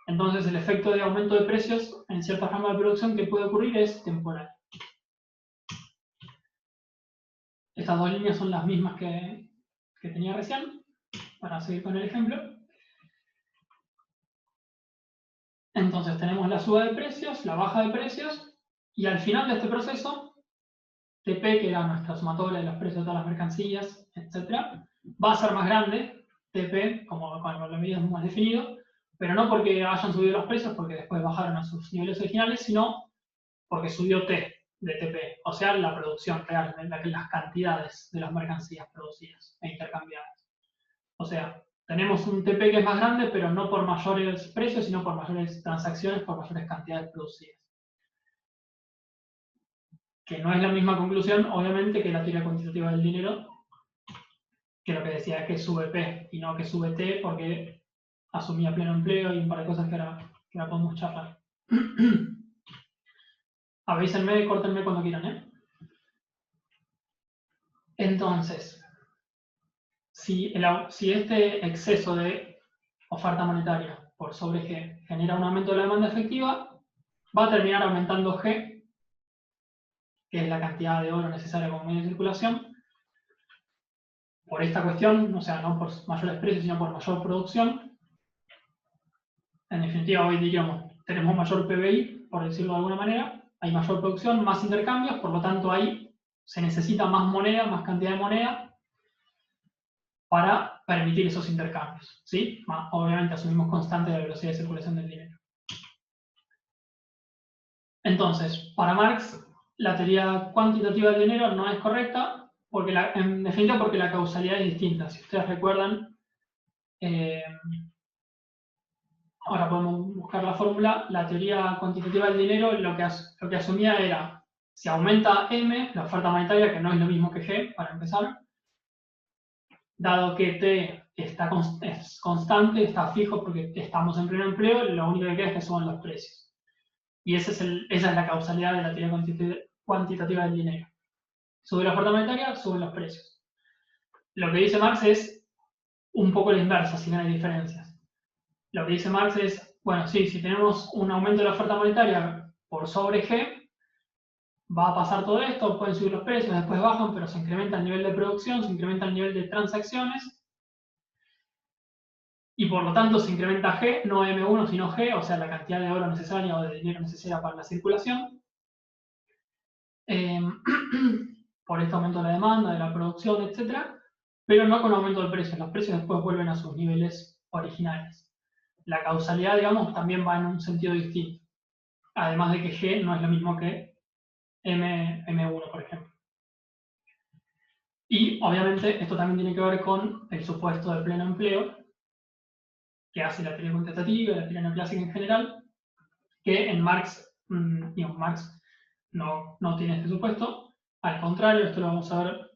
Speaker 1: Entonces, el efecto de aumento de precios en ciertas ramas de producción que puede ocurrir es temporal. Estas dos líneas son las mismas que tenía recién, para seguir con el ejemplo. Entonces tenemos la suba de precios, la baja de precios, y al final de este proceso, TP, que era nuestra sumatoria de los precios de todas las mercancías, etc., va a ser más grande, TP, como cuando lo medimos más definido, pero no porque hayan subido los precios, porque después bajaron a sus niveles originales, sino porque subió T de TP, o sea, la producción real, las cantidades de las mercancías producidas e intercambiadas. O sea, tenemos un TP que es más grande, pero no por mayores precios, sino por mayores transacciones, por mayores cantidades producidas. Que no es la misma conclusión, obviamente, que la teoría cuantitativa del dinero, que lo que decía es que sube P y no que sube T, porque asumía pleno empleo y un par de cosas que ahora podemos charlar. Avísenme, córtenme cuando quieran, ¿eh? Entonces, si este exceso de oferta monetaria por sobre G genera un aumento de la demanda efectiva, va a terminar aumentando G, que es la cantidad de oro necesaria como medio de circulación, por esta cuestión, o sea, no por mayores precios, sino por mayor producción. En definitiva, hoy diríamos, tenemos mayor PBI, por decirlo de alguna manera, hay mayor producción, más intercambios, por lo tanto ahí se necesita más moneda, más cantidad de moneda para permitir esos intercambios, ¿sí? Obviamente asumimos constante la velocidad de circulación del dinero. Entonces, para Marx, la teoría cuantitativa del dinero no es correcta, en definitiva porque la causalidad es distinta. Si ustedes recuerdan, ahora podemos buscar la fórmula, la teoría cuantitativa del dinero lo que asumía era, si aumenta M, la oferta monetaria, que no es lo mismo que G, para empezar, dado que T es constante, está fijo porque estamos en pleno empleo, lo único que queda es que suban los precios. Y esa es la causalidad de la teoría cuantitativa del dinero. Sube la oferta monetaria, suben los precios. Lo que dice Marx es un poco la inversa, si bien hay diferencias. Lo que dice Marx es, bueno, sí, si tenemos un aumento de la oferta monetaria por sobre G, va a pasar todo esto, pueden subir los precios, después bajan, pero se incrementa el nivel de producción, se incrementa el nivel de transacciones, y por lo tanto se incrementa G, no M1 sino G, o sea, la cantidad de oro necesaria o de dinero necesaria para la circulación. Por este aumento de la demanda, de la producción, etc. Pero no con aumento del precio. Los precios después vuelven a sus niveles originales. La causalidad, digamos, también va en un sentido distinto. Además de que G no es lo mismo que M1, por ejemplo. Y, obviamente, esto también tiene que ver con el supuesto de pleno empleo, que hace la teoría cuantitativa y la teoría neoclásica en general, que en Marx, digamos, Marx no tiene este supuesto. Al contrario, esto lo vamos a ver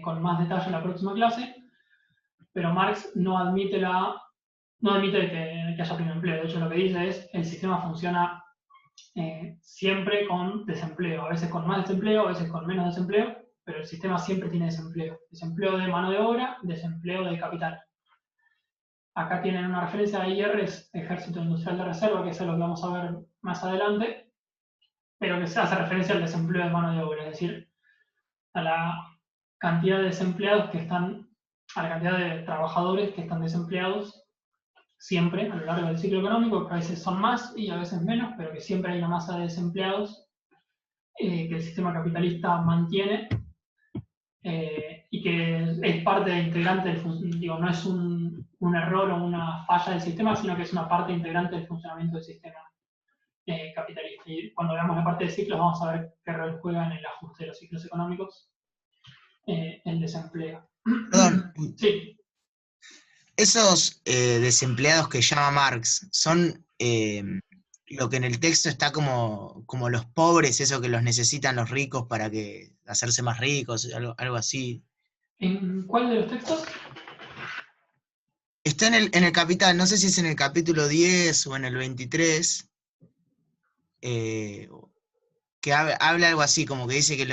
Speaker 1: con más detalle en la próxima clase, pero Marx no admite que haya pleno empleo. De hecho, lo que dice es el sistema funciona siempre con desempleo, a veces con más desempleo, a veces con menos desempleo, pero el sistema siempre tiene desempleo. Desempleo de mano de obra, desempleo de capital. Acá tienen una referencia a IRs, Ejército Industrial de Reserva, que es lo que vamos a ver más adelante, pero que se hace referencia al desempleo de mano de obra, es decir, a la cantidad de desempleados que están, a la cantidad de trabajadores que están desempleados siempre a lo largo del ciclo económico, que a veces son más y a veces menos, pero que siempre hay una masa de desempleados que el sistema capitalista mantiene y que es parte integrante del digo, no es un error o una falla del sistema, sino que es una parte integrante del funcionamiento del sistema capitalista. Y cuando veamos la parte de ciclos vamos a ver qué rol juega en el ajuste de los ciclos económicos el desempleo.
Speaker 6: Perdón,
Speaker 1: Sí.
Speaker 6: esos desempleados que llama Marx son lo que en el texto está como los pobres, eso que los necesitan los ricos para hacerse más ricos, algo así.
Speaker 1: ¿En cuál de los textos?
Speaker 6: Está en el Capital, no sé si es en el capítulo 10 o en el 23, que habla algo así, como que dice que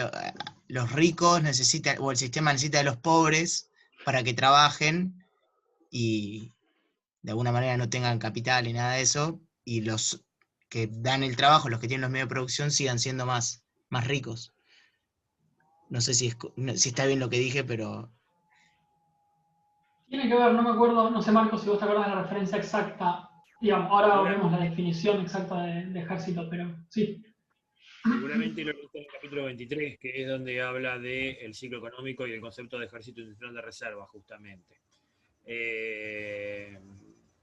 Speaker 6: los ricos necesitan, o el sistema necesita de los pobres para que trabajen y de alguna manera no tengan capital y nada de eso, y los que dan el trabajo, los que tienen los medios de producción, sigan siendo más ricos. No sé si está bien lo que dije, pero...
Speaker 1: Tiene que ver, no me acuerdo, no sé Marcos si vos te acordás de la referencia exacta. Digamos, ahora vemos la definición exacta de ejército, pero sí.
Speaker 5: Seguramente lo viste en el capítulo 23, que es donde habla del ciclo económico y el concepto de ejército industrial de reserva, justamente.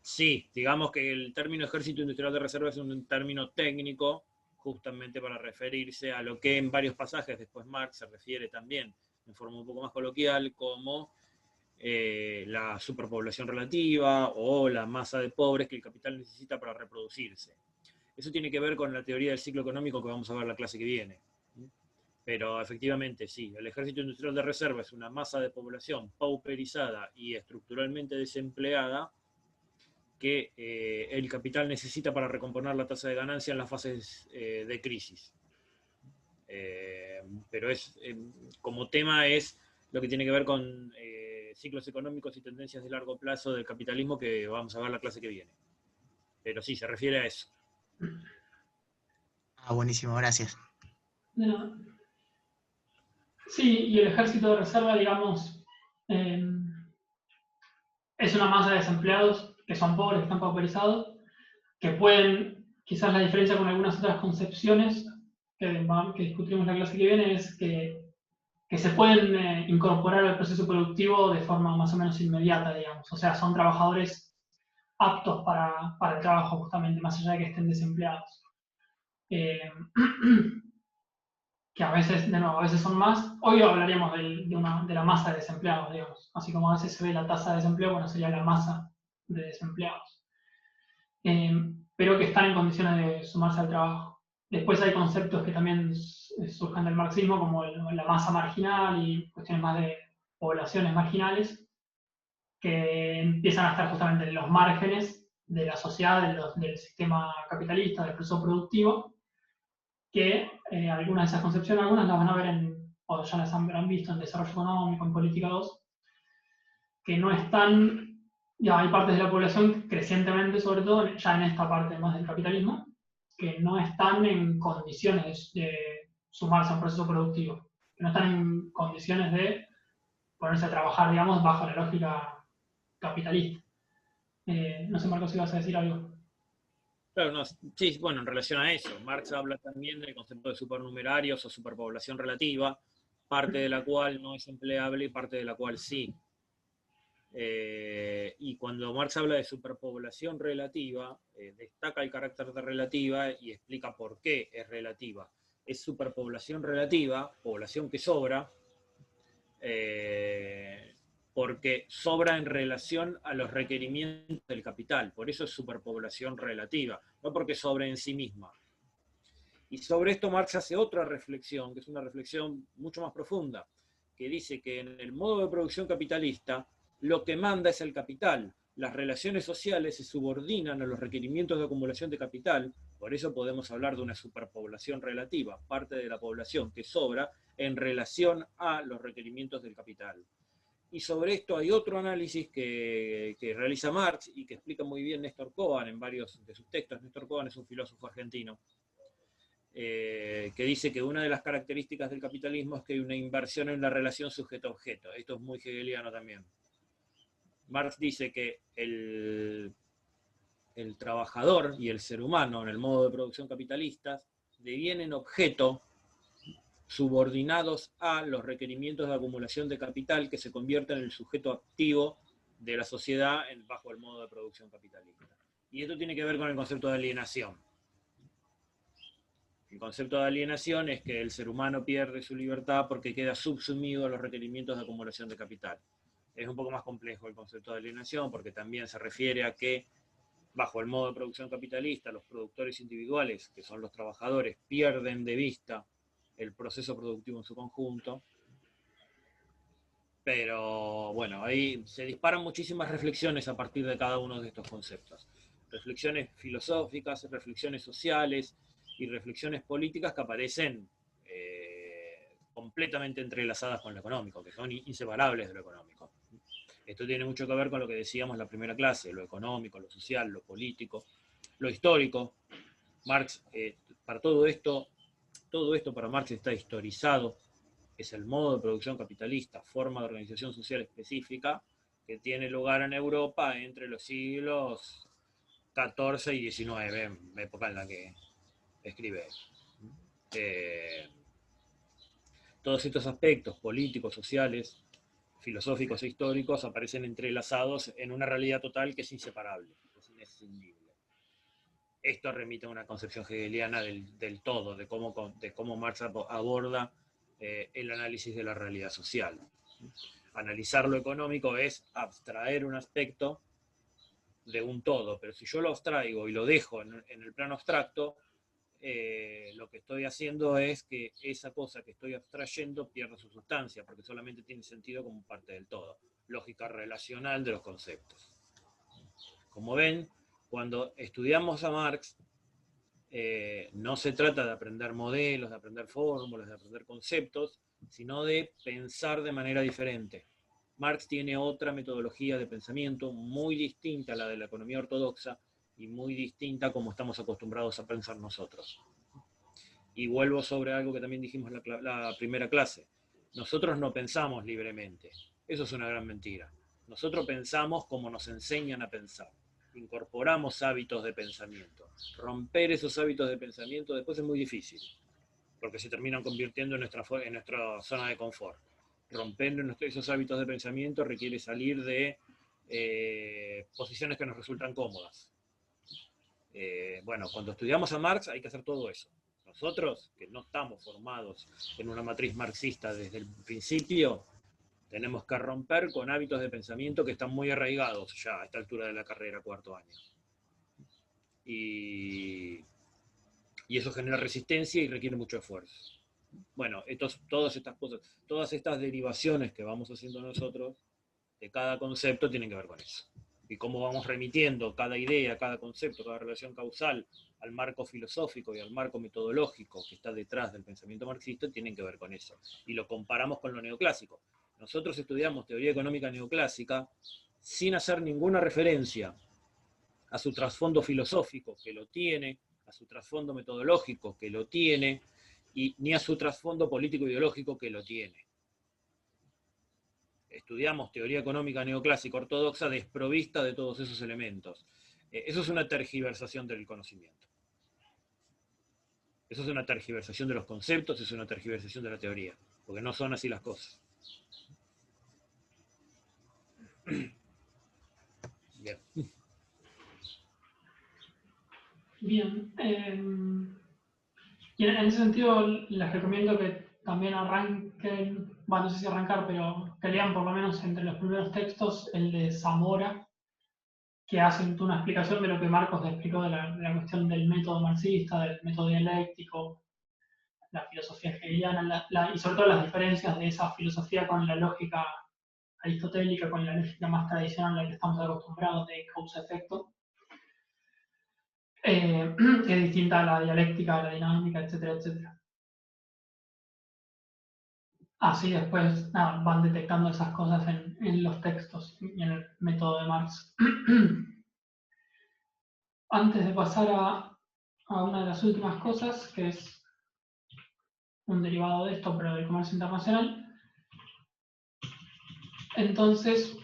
Speaker 5: Sí, digamos que el término ejército industrial de reserva es un término técnico, justamente para referirse a lo que en varios pasajes después Marx se refiere también, en forma un poco más coloquial, como la superpoblación relativa o la masa de pobres que el capital necesita para reproducirse. Eso tiene que ver con la teoría del ciclo económico que vamos a ver en la clase que viene. Pero efectivamente, sí, el ejército industrial de reserva es una masa de población pauperizada y estructuralmente desempleada que el capital necesita para recomponer la tasa de ganancia en las fases de crisis. Pero como tema es lo que tiene que ver con ciclos económicos y tendencias de largo plazo del capitalismo que vamos a ver la clase que viene. Pero sí, se refiere a eso.
Speaker 6: Ah, buenísimo, gracias.
Speaker 1: No. Sí, y el ejército de reserva, digamos, es una masa de desempleados que son pobres, que están pauperizados, que pueden, quizás la diferencia con algunas otras concepciones que discutiremos en la clase que viene es que se pueden incorporar al proceso productivo de forma más o menos inmediata, digamos. O sea, son trabajadores aptos para el trabajo, justamente, más allá de que estén desempleados. Que a veces, de nuevo, a veces son más. Hoy hablaríamos de la masa de desempleados, digamos. Así como a veces se ve la tasa de desempleo, bueno, sería la masa de desempleados. Pero que están en condiciones de sumarse al trabajo. Después hay conceptos que también surgen del marxismo, como la masa marginal y cuestiones más de poblaciones marginales, que empiezan a estar justamente en los márgenes de la sociedad, del sistema capitalista, del proceso productivo, que algunas de esas concepciones, algunas las van a ver o ya las habrán visto en Desarrollo Económico, en Política 2, que no están, ya hay partes de la población, crecientemente sobre todo, ya en esta parte más del capitalismo, que no están en condiciones de sumarse a un proceso productivo, que no están en condiciones de ponerse a trabajar, digamos, bajo la lógica capitalista. No sé, Marcos, si vas a decir algo.
Speaker 5: Claro, no, sí, bueno, en relación a eso, Marx habla también del concepto de supernumerarios o superpoblación relativa, parte de la cual no es empleable y parte de la cual sí. Y cuando Marx habla de superpoblación relativa, destaca el carácter de relativa y explica por qué es relativa. Es superpoblación relativa, población que sobra, porque sobra en relación a los requerimientos del capital. Por eso es superpoblación relativa, no porque sobre en sí misma. Y sobre esto Marx hace otra reflexión, que es una reflexión mucho más profunda, que dice que en el modo de producción capitalista lo que manda es el capital. Las relaciones sociales se subordinan a los requerimientos de acumulación de capital, por eso podemos hablar de una superpoblación relativa, parte de la población que sobra en relación a los requerimientos del capital. Y sobre esto hay otro análisis que realiza Marx y que explica muy bien Néstor Cohen en varios de sus textos. Néstor Cohen es un filósofo argentino que dice que una de las características del capitalismo es que hay una inversión en la relación sujeto-objeto. Esto es muy hegeliano también. Marx dice que el trabajador y el ser humano en el modo de producción capitalista devienen objeto subordinados a los requerimientos de acumulación de capital que se convierten en el sujeto activo de la sociedad bajo el modo de producción capitalista. Y esto tiene que ver con el concepto de alienación. El concepto de alienación es que el ser humano pierde su libertad porque queda subsumido a los requerimientos de acumulación de capital. Es un poco más complejo el concepto de alienación porque también se refiere a que bajo el modo de producción capitalista los productores individuales, que son los trabajadores, pierden de vista el proceso productivo en su conjunto. Pero bueno, ahí se disparan muchísimas reflexiones a partir de cada uno de estos conceptos. Reflexiones filosóficas, reflexiones sociales y reflexiones políticas que aparecen completamente entrelazadas con lo económico, que son inseparables de lo económico. Esto tiene mucho que ver con lo que decíamos en la primera clase, lo económico, lo social, lo político, lo histórico. Marx, para todo esto para Marx está historizado, es el modo de producción capitalista, forma de organización social específica que tiene lugar en Europa entre los siglos XIV y XIX, época en la que escribe. Todos estos aspectos políticos, sociales, filosóficos e históricos aparecen entrelazados en una realidad total que es inseparable, es inescindible. Esto remite a una concepción hegeliana del todo, de cómo Marx aborda el análisis de la realidad social. Analizar lo económico es abstraer un aspecto de un todo, pero si yo lo abstraigo y lo dejo en el plano abstracto, lo que estoy haciendo es que esa cosa que estoy abstrayendo pierda su sustancia, porque solamente tiene sentido como parte del todo. Lógica relacional de los conceptos. Como ven, cuando estudiamos a Marx, no se trata de aprender modelos, de aprender fórmulas, de aprender conceptos, sino de pensar de manera diferente. Marx tiene otra metodología de pensamiento muy distinta a la de la economía ortodoxa y muy distinta a como estamos acostumbrados a pensar nosotros. Y vuelvo sobre algo que también dijimos en la primera clase. Nosotros no pensamos libremente. Eso es una gran mentira. Nosotros pensamos como nos enseñan a pensar. Incorporamos hábitos de pensamiento. Romper esos hábitos de pensamiento después es muy difícil, porque se terminan convirtiendo en nuestra zona de confort. Romper esos hábitos de pensamiento requiere salir de posiciones que nos resultan cómodas. Bueno, cuando estudiamos a Marx hay que hacer todo eso. Nosotros, que no estamos formados en una matriz marxista desde el principio, tenemos que romper con hábitos de pensamiento que están muy arraigados ya a esta altura de la carrera, cuarto año. Y eso genera resistencia y requiere mucho esfuerzo. Bueno, todas estas cosas, todas estas derivaciones que vamos haciendo nosotros de cada concepto tienen que ver con eso. y cómo vamos remitiendo cada idea, cada concepto, cada relación causal al marco filosófico y al marco metodológico que está detrás del pensamiento marxista, tienen que ver con eso. Y lo comparamos con lo neoclásico. Nosotros estudiamos teoría económica neoclásica sin hacer ninguna referencia a su trasfondo filosófico, que lo tiene, a su trasfondo metodológico, que lo tiene, y ni a su trasfondo político-ideológico, que lo tiene. Estudiamos teoría económica neoclásica ortodoxa desprovista de todos esos elementos. Eso es una tergiversación del conocimiento. Eso es una tergiversación de los conceptos, es una tergiversación de la teoría, porque no son así las cosas. Bien.
Speaker 1: Bien. Y en ese sentido, les recomiendo que también arranquen, bueno, no sé si arrancar, pero que lean por lo menos entre los primeros textos el de Zamora, que hace una explicación de lo que Marcos le explicó de la cuestión del método marxista, del método dialéctico, la filosofía hegeliana, y sobre todo las diferencias de esa filosofía con la lógica aristotélica, con la lógica más tradicional a la que estamos acostumbrados de causa-efecto, que es distinta a la dialéctica, a la dinámica, etcétera, etcétera. Así después van detectando esas cosas en los textos y en el método de Marx. Antes de pasar a una de las últimas cosas, que es un derivado de esto, pero del comercio internacional, entonces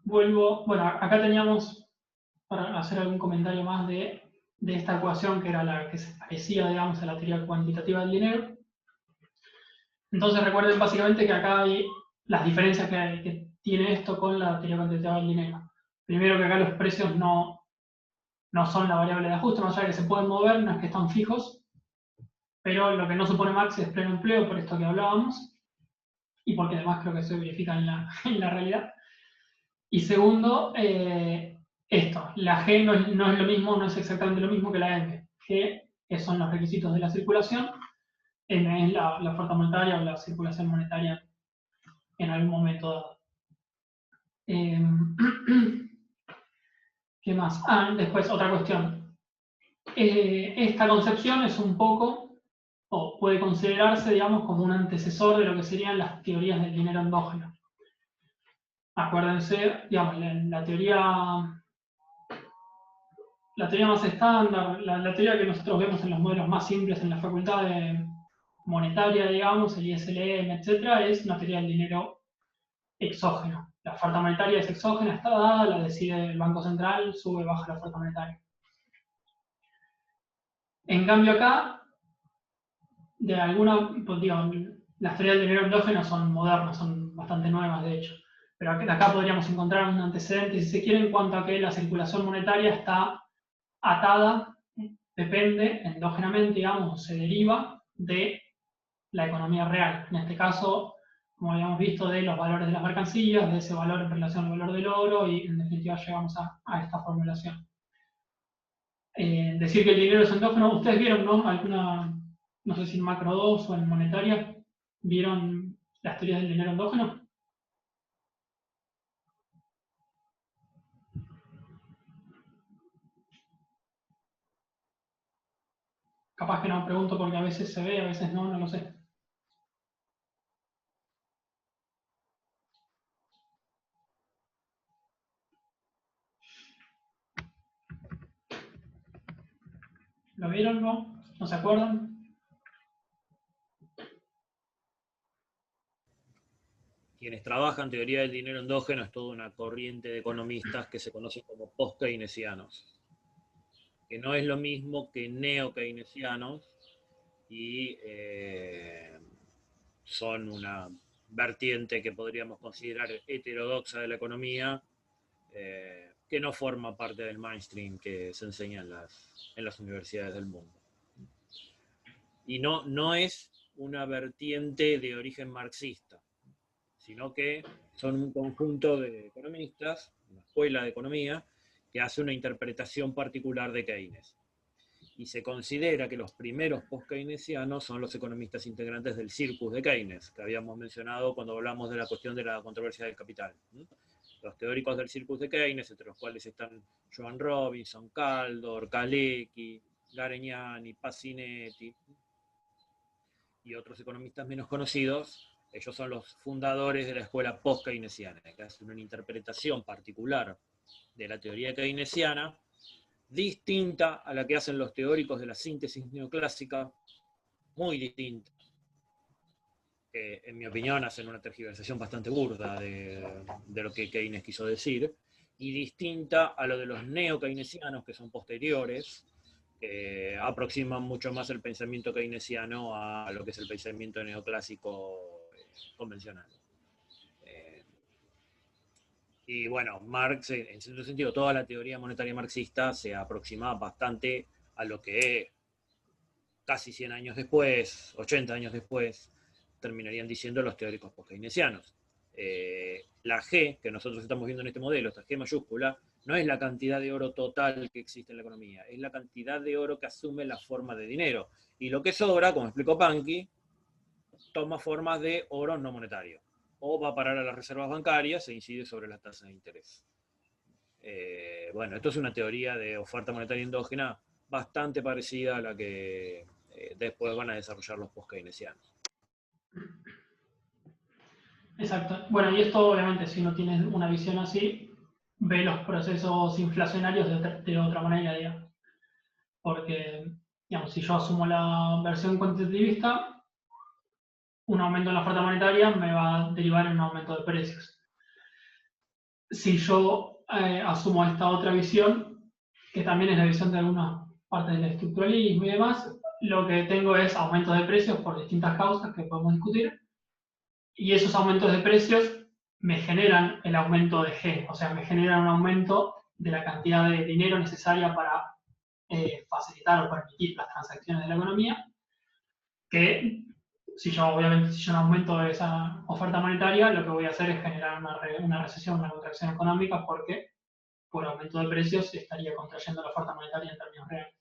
Speaker 1: vuelvo, bueno, acá teníamos, para hacer algún comentario más de esta ecuación que era la que se parecía, digamos, a la teoría cuantitativa del dinero. Entonces recuerden básicamente que acá hay las diferencias que tiene esto con la teoría cuantitativa del dinero. Primero, que acá los precios no son la variable de ajuste, más allá de que se pueden mover, no es que están fijos, pero lo que no supone Marx es pleno empleo, por esto que hablábamos, y porque además creo que se verifica en la realidad. Y segundo, esto, la G no es lo mismo, no es exactamente lo mismo que la M. G, que son los requisitos de la circulación, M es la oferta monetaria o la circulación monetaria en algún momento dado. ¿Qué más? Después otra cuestión. Esta concepción es un poco, o puede considerarse, digamos, como un antecesor de lo que serían las teorías del dinero endógeno. Acuérdense, digamos, la teoría más estándar, la teoría que nosotros vemos en los modelos más simples en la facultad monetaria, digamos, el ISLM, etc., es una teoría del dinero exógeno. La oferta monetaria es exógena, está dada, la decide el Banco Central, sube o baja la oferta monetaria. En cambio acá, de alguna, pues digo, las teorías del dinero endógeno son modernas, son bastante nuevas de hecho, pero acá podríamos encontrar un antecedente, si se quiere, en cuanto a que la circulación monetaria está atada, depende endógenamente, digamos, se deriva de la economía real. En este caso, como habíamos visto, de los valores de las mercancías, de ese valor en relación al valor del oro, y en definitiva llegamos a esta formulación. Decir que el dinero es endógeno, ustedes vieron, ¿no? Alguna, no sé si en Macro 2 o en Monetaria, ¿vieron las teorías del dinero endógeno? Capaz que no pregunto porque a veces se ve, a veces no, no lo sé. ¿Lo vieron, no? ¿No se acuerdan?
Speaker 5: Quienes trabajan teoría del dinero endógeno es toda una corriente de economistas que se conocen como post-keynesianos, que no es lo mismo que neo-keynesianos, y son una vertiente que podríamos considerar heterodoxa de la economía, que no forma parte del mainstream que se enseña en las universidades del mundo. Y no es una vertiente de origen marxista, sino que son un conjunto de economistas, una escuela de economía, que hace una interpretación particular de Keynes. Y se considera que los primeros post-keynesianos son los economistas integrantes del circus de Keynes, que habíamos mencionado cuando hablamos de la cuestión de la controversia del capital. los teóricos del Circus de Keynes, entre los cuales están Joan Robinson, Kaldor, Kalecki, Garegnani, Pacinetti y otros economistas menos conocidos. Ellos son los fundadores de la escuela post-keynesiana, que hacen una interpretación particular de la teoría keynesiana, distinta a la que hacen los teóricos de la síntesis neoclásica, muy distinta. Que, en mi opinión, hacen una tergiversación bastante burda de lo que Keynes quiso decir, y distinta a lo de los neo-keynesianos, que son posteriores, que aproximan mucho más el pensamiento keynesiano a lo que es el pensamiento neoclásico convencional. Y bueno, Marx, en cierto sentido, toda la teoría monetaria marxista se aproxima bastante a lo que casi 100 años después, 80 años después, terminarían diciendo los teóricos post-keynesianos. La G que nosotros estamos viendo en este modelo, esta G mayúscula, no es la cantidad de oro total que existe en la economía, es la cantidad de oro que asume la forma de dinero. Y lo que sobra, como explicó Panky, toma formas de oro no monetario. O va a parar a las reservas bancarias e incide sobre las tasas de interés. Bueno, esto es una teoría de oferta monetaria endógena bastante parecida a la que después van a desarrollar los post-keynesianos.
Speaker 1: Exacto. Bueno, y esto obviamente, si uno tiene una visión así, ve los procesos inflacionarios de otra manera, digamos. Porque, digamos, si yo asumo la versión cuantitativista, un aumento en la oferta monetaria me va a derivar en un aumento de precios. Si yo asumo esta otra visión, que también es la visión de algunas partes del estructuralismo y demás, lo que tengo es aumento de precios por distintas causas que podemos discutir, y esos aumentos de precios me generan el aumento de G, o sea, me generan un aumento de la cantidad de dinero necesaria para facilitar o permitir las transacciones de la economía, que si yo no aumento esa oferta monetaria, lo que voy a hacer es generar una recesión, una contracción económica, porque por aumento de precios estaría contrayendo la oferta monetaria en términos reales.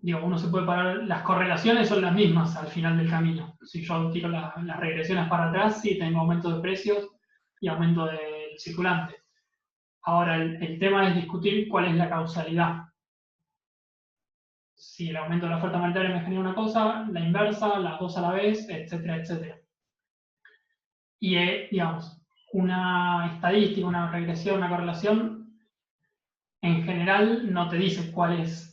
Speaker 1: Digo, uno se puede parar, las correlaciones son las mismas al final del camino. Si yo tiro las regresiones para atrás, sí tengo aumento de precios y aumento del circulante. Ahora, el tema es discutir cuál es la causalidad. Si el aumento de la oferta monetaria me genera una cosa, la inversa, las dos a la vez, etcétera, etcétera. Y, digamos, una estadística, una regresión, una correlación, en general no te dice cuál es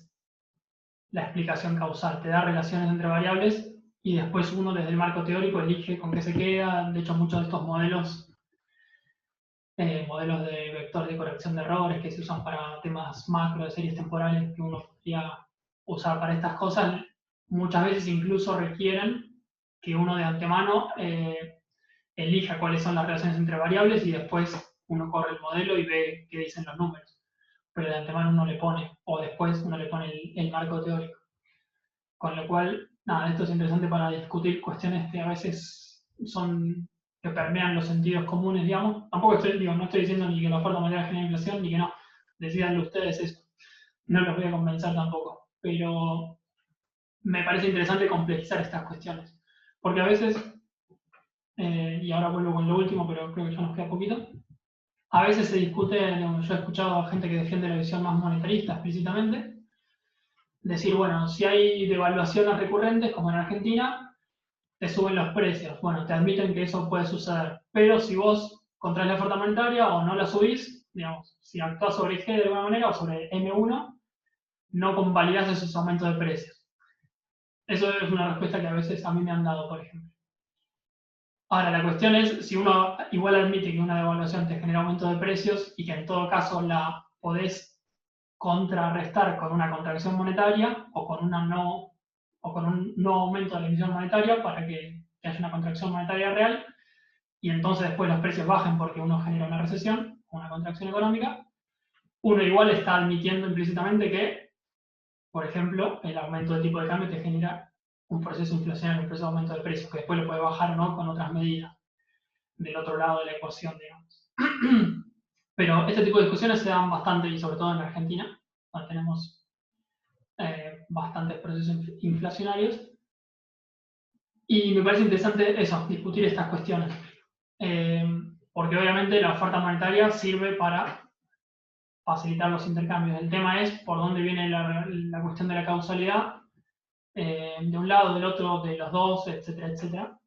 Speaker 1: la explicación causal, te da relaciones entre variables y después uno desde el marco teórico elige con qué se queda. De hecho, muchos de estos modelos de vector de corrección de errores que se usan para temas macro de series temporales que uno podría usar para estas cosas, muchas veces incluso requieren que uno de antemano elija cuáles son las relaciones entre variables y después uno corre el modelo y ve qué dicen los números. Pero de antemano uno le pone, o después uno le pone el marco teórico. Con lo cual, nada, esto es interesante para discutir cuestiones que a veces que permean los sentidos comunes, digamos. Tampoco no estoy diciendo ni que la oferta monetaria genera inflación, ni que no. Decídanlo ustedes eso. No los voy a convencer tampoco. Pero me parece interesante complejizar estas cuestiones. Porque a veces, y ahora vuelvo con lo último, pero creo que ya nos queda poquito, a veces se discute, yo he escuchado a gente que defiende la visión más monetarista explícitamente, decir, bueno, si hay devaluaciones recurrentes, como en Argentina, te suben los precios. Bueno, te admiten que eso puede suceder. Pero si vos contraes la oferta monetaria o no la subís, digamos, si actúas sobre G de alguna manera o sobre M1, no convalidás esos aumentos de precios. Eso es una respuesta que a veces a mí me han dado, por ejemplo. Ahora, la cuestión es, si uno igual admite que una devaluación te genera aumento de precios y que en todo caso la podés contrarrestar con una contracción monetaria o con un no aumento de la emisión monetaria para que haya una contracción monetaria real y entonces después los precios bajen porque uno genera una recesión, una contracción económica, uno igual está admitiendo implícitamente que, por ejemplo, el aumento de tipo de cambio te genera un proceso inflacionario, un proceso de aumento de precios, que después lo puede bajar o no con otras medidas del otro lado de la ecuación, digamos. Pero este tipo de discusiones se dan bastante, y sobre todo en Argentina, donde tenemos bastantes procesos inflacionarios. Y me parece interesante eso, discutir estas cuestiones. porque obviamente la oferta monetaria sirve para facilitar los intercambios. El tema es por dónde viene la cuestión de la causalidad, de un lado, del otro, de los dos, etcétera, etcétera.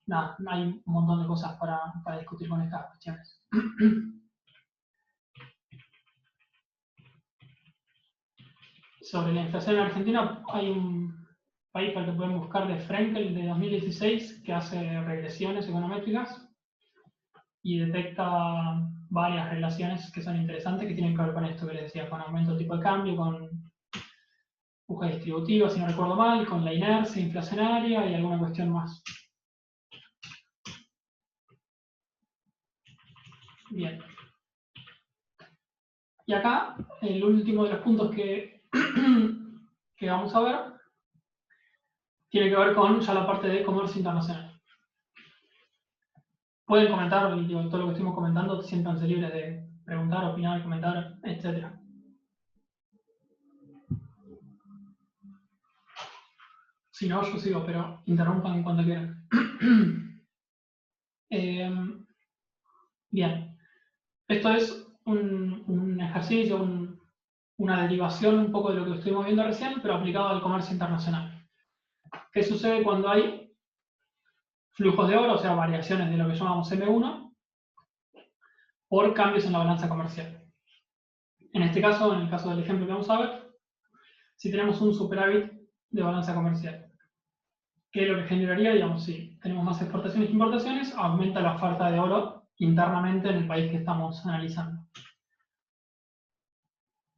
Speaker 1: Nada, hay un montón de cosas para discutir con estas cuestiones. Sobre la inflación en Argentina, hay un paper que pueden buscar de Frenkel de 2016 que hace regresiones econométricas y detecta varias relaciones que son interesantes que tienen que ver con esto que les decía, con aumento del tipo de cambio, con puja distributiva, si no recuerdo mal, con la inercia inflacionaria y alguna cuestión más. Bien. Y acá, el último de los puntos que vamos a ver tiene que ver con ya la parte de comercio internacional. Pueden comentar, digo, todo lo que estuvimos comentando, siéntanse libres de preguntar, opinar, comentar, etc. Si no, yo sigo, pero interrumpan cuando quieran. Bien. Esto es un ejercicio, una derivación un poco de lo que estuvimos viendo recién, pero aplicado al comercio internacional. ¿Qué sucede cuando hay flujos de oro, o sea, variaciones de lo que llamamos M1, por cambios en la balanza comercial? En este caso, en el caso del ejemplo que vamos a ver, si tenemos un superávit de balanza comercial, ¿qué es lo que generaría? Digamos, si tenemos más exportaciones que importaciones, aumenta la oferta de oro internamente en el país que estamos analizando.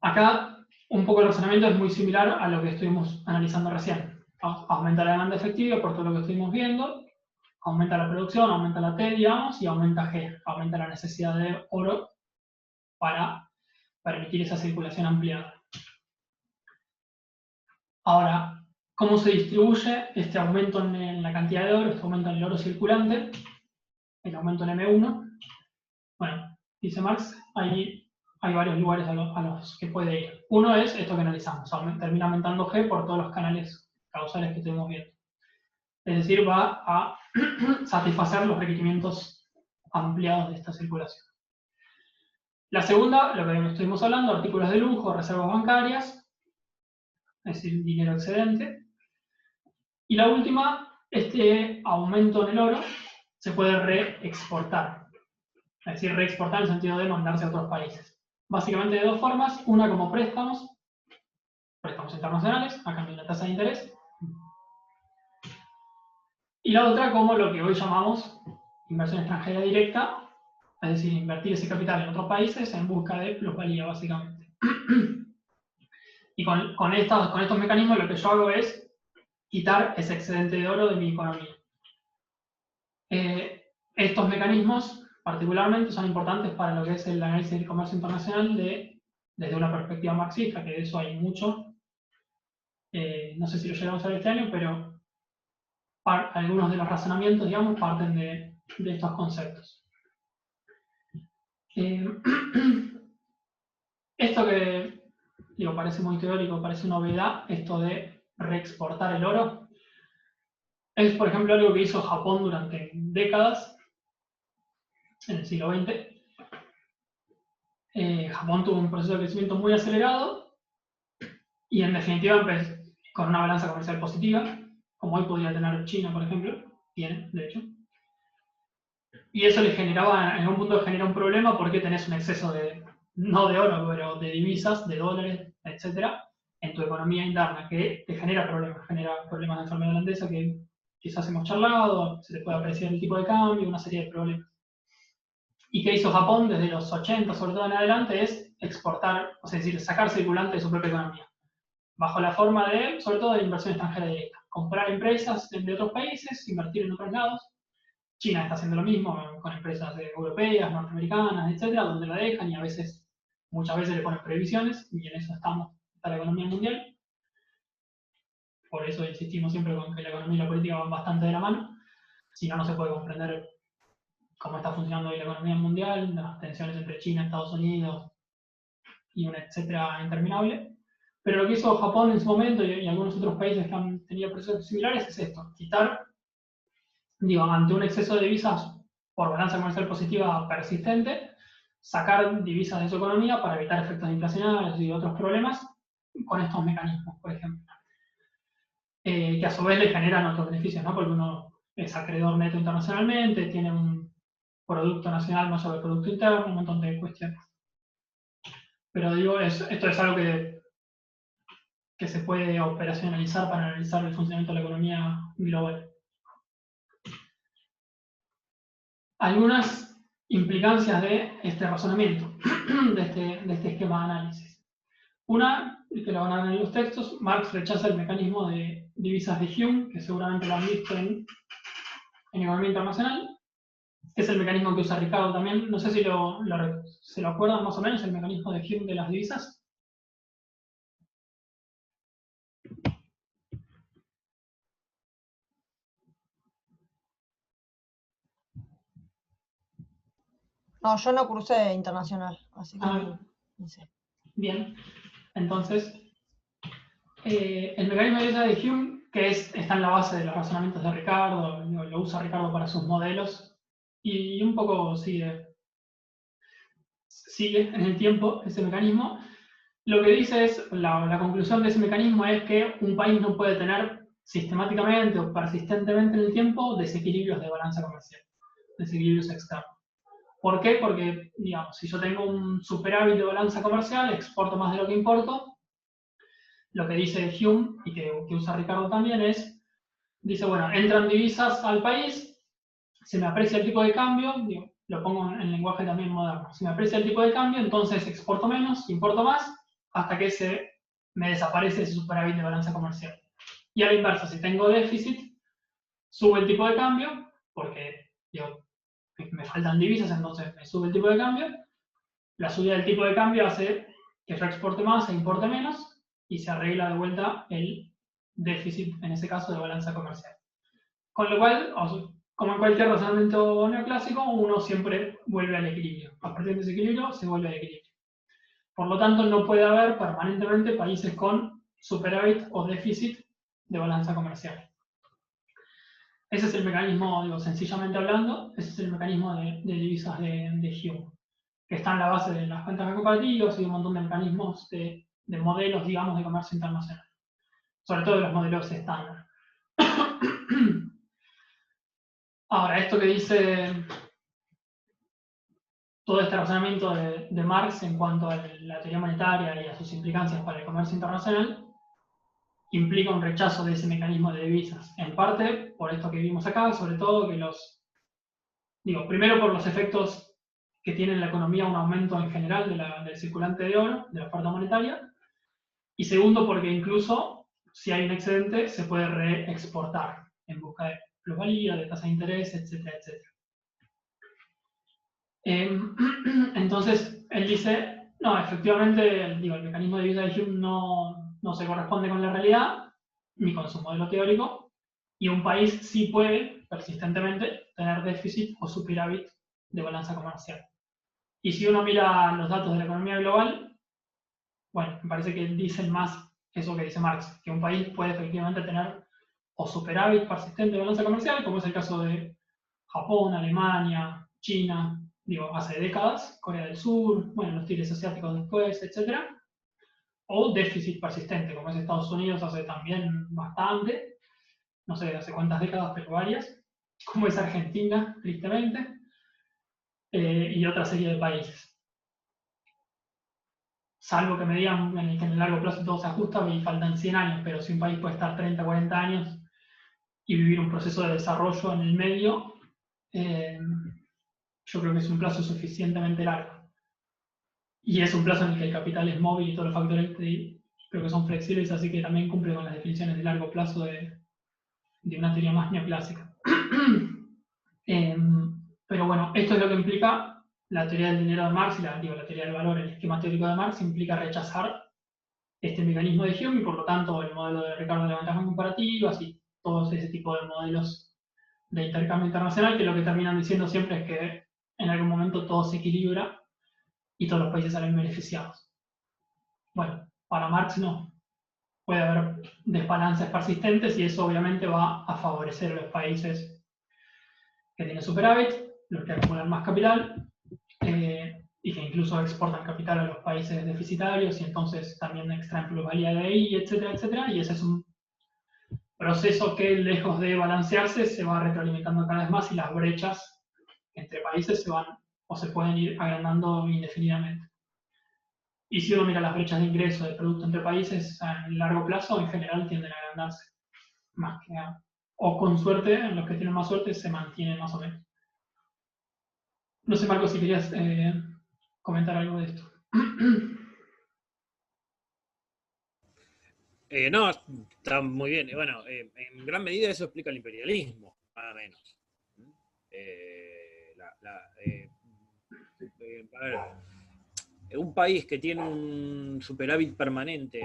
Speaker 1: Acá, un poco el razonamiento es muy similar a lo que estuvimos analizando recién. Aumenta la demanda efectiva por todo lo que estuvimos viendo, aumenta la producción, aumenta la T, digamos, y aumenta G, aumenta la necesidad de oro para permitir esa circulación ampliada. Ahora, ¿cómo se distribuye este aumento en la cantidad de oro, este aumento en el oro circulante, el aumento en M1? Bueno, dice Marx, hay varios lugares a los que puede ir. Uno es esto que analizamos, termina aumentando G por todos los canales causales que estuvimos viendo. Es decir, va a satisfacer los requerimientos ampliados de esta circulación. La segunda, lo que estuvimos hablando, artículos de lujo, reservas bancarias, es decir, dinero excedente. Y la última, este aumento en el oro se puede reexportar. Es decir, reexportar en el sentido de mandarse a otros países. Básicamente de dos formas, una como préstamos internacionales, a cambio de la tasa de interés, y la otra como lo que hoy llamamos inversión extranjera directa, es decir, invertir ese capital en otros países en busca de plusvalía, básicamente. Y con estos mecanismos lo que yo hago es quitar ese excedente de oro de mi economía. Estos mecanismos particularmente son importantes para lo que es el análisis del comercio internacional desde una perspectiva marxista, que de eso hay mucho. No sé si lo llegamos a ver este año, pero algunos de los razonamientos, digamos, parten de estos conceptos. Esto que, digo, parece muy teórico, parece una obviedad, esto de reexportar el oro, es, por ejemplo, algo que hizo Japón durante décadas, en el siglo XX. Japón tuvo un proceso de crecimiento muy acelerado y, en definitiva, con una balanza comercial positiva, como hoy podría tener China, por ejemplo, tiene, de hecho. Y eso le generaba, en algún punto genera un problema porque tenés un exceso no de oro, pero de divisas, de dólares, etcétera, en tu economía interna, que te genera problemas de enfermedad holandesa que quizás hemos charlado, se te puede apreciar el tipo de cambio, una serie de problemas. ¿Y qué hizo Japón desde los 80, sobre todo en adelante? Es exportar, o sea, es decir, sacar circulante de su propia economía, bajo la forma de, sobre todo, de inversión extranjera directa. Comprar empresas de otros países, invertir en otros lados. China está haciendo lo mismo con empresas europeas, norteamericanas, etcétera, donde la dejan y muchas veces le ponen previsiones, y en eso está la economía mundial. Por eso insistimos siempre con que la economía y la política van bastante de la mano. Si no, no se puede comprender cómo está funcionando hoy la economía mundial, las tensiones entre China, Estados Unidos y un etcétera interminable. Pero lo que hizo Japón en su momento y algunos otros países que han tenido procesos similares es esto, quitar, digo, ante un exceso de divisas por balanza comercial positiva persistente, sacar divisas de su economía para evitar efectos inflacionarios y otros problemas con estos mecanismos, por ejemplo. Que a su vez le generan otros beneficios, ¿no? Porque uno es acreedor neto internacionalmente, tiene un producto nacional mayor del producto interno, un montón de cuestiones. Pero digo, esto es algo que se puede operacionalizar para analizar el funcionamiento de la economía global. Algunas implicancias de este razonamiento, de este esquema de análisis. Una, que lo van a ver en los textos, Marx rechaza el mecanismo de divisas de Hume, que seguramente lo han visto en economía internacional, que es el mecanismo que usa Ricardo también. No sé si se lo acuerdan más o menos, el mecanismo de Hume de las divisas.
Speaker 3: No, yo no cursé internacional, así que no sé.
Speaker 1: Bien, entonces, el mecanismo de divisa de Hume, que está en la base de los razonamientos de Ricardo, lo usa Ricardo para sus modelos, y un poco sigue en el tiempo ese mecanismo. Lo que dice es, la conclusión de ese mecanismo es que un país no puede tener sistemáticamente o persistentemente en el tiempo desequilibrios de balanza comercial, desequilibrios externos. ¿Por qué? Porque, digamos, si yo tengo un superávit de balanza comercial, exporto más de lo que importo, lo que dice Hume, y que usa Ricardo también, dice, bueno, entran divisas al país, se me aprecia el tipo de cambio, lo pongo en lenguaje también moderno, se me aprecia el tipo de cambio, entonces exporto menos, importo más, hasta que me desaparece ese superávit de balanza comercial. Y a la inversa, si tengo déficit, sube el tipo de cambio, porque me faltan divisas, entonces me sube el tipo de cambio. La subida del tipo de cambio hace que yo exporte más e importe menos, y se arregla de vuelta el déficit, en ese caso, de balanza comercial. Con lo cual, como en cualquier razonamiento neoclásico, uno siempre vuelve al equilibrio. A partir de ese equilibrio, se vuelve al equilibrio. Por lo tanto, no puede haber permanentemente países con superávit o déficit de balanza comercial. Ese es el mecanismo, sencillamente hablando, ese es el mecanismo de divisas de Hume, que está en la base de las cuentas comparativas y un montón de mecanismos de modelos, digamos, de comercio internacional. Sobre todo de los modelos estándar. Ahora, esto que dice todo este razonamiento de Marx en cuanto a la teoría monetaria y a sus implicancias para el comercio internacional, implica un rechazo de ese mecanismo de divisas. En parte, por esto que vimos acá, sobre todo que primero por los efectos que tiene en la economía un aumento en general del circulante de oro, de la oferta monetaria, y segundo porque incluso si hay un excedente se puede reexportar en busca de plusvalía, de tasa de interés, etcétera, etcétera. Entonces, él dice, no, efectivamente, el mecanismo de divisa de Hume no se corresponde con la realidad, ni con su modelo teórico, y un país sí puede, persistentemente, tener déficit o superávit de balanza comercial. Y si uno mira los datos de la economía global, bueno, me parece que dicen más eso que dice Marx, que un país puede efectivamente tener o superávit persistente de balanza comercial, como es el caso de Japón, Alemania, China, hace décadas, Corea del Sur, bueno, los tigres asiáticos después, etc. O déficit persistente, como es Estados Unidos hace también bastante, no sé hace cuántas décadas, pero varias, como es Argentina, tristemente, y otra serie de países. Salvo que me digan que en el largo plazo todo se ajusta y faltan 100 años, pero si un país puede estar 30, 40 años y vivir un proceso de desarrollo en el medio, yo creo que es un plazo suficientemente largo. Y es un plazo en el que el capital es móvil y todos los factores creo que son flexibles, así que también cumple con las definiciones de largo plazo de una teoría más neoclásica. Pero bueno, esto es lo que implica la teoría del dinero de Marx y la teoría del valor, el esquema teórico de Marx implica rechazar este mecanismo de Hume y por lo tanto el modelo de Ricardo de la ventaja comparativa y todo ese tipo de modelos de intercambio internacional que lo que terminan diciendo siempre es que en algún momento todo se equilibra y todos los países salen beneficiados. Bueno, para Marx no. Puede haber desbalances persistentes y eso obviamente va a favorecer a los países que tienen superávit los que acumulan más capital, y que incluso exportan capital a los países deficitarios y entonces también extraen plusvalía de ahí, etcétera, etcétera, y ese es un proceso que, lejos de balancearse, se va retroalimentando cada vez más y las brechas entre países se van o se pueden ir agrandando indefinidamente. Y si uno mira las brechas de ingreso de producto entre países a largo plazo, en general tienden a agrandarse más que o con suerte, en los que tienen más suerte, se mantiene más o menos. No sé, Marco, si querías comentar algo de esto.
Speaker 5: No, está muy bien. Bueno, en gran medida eso explica el imperialismo, nada menos. A ver, un país que tiene un superávit permanente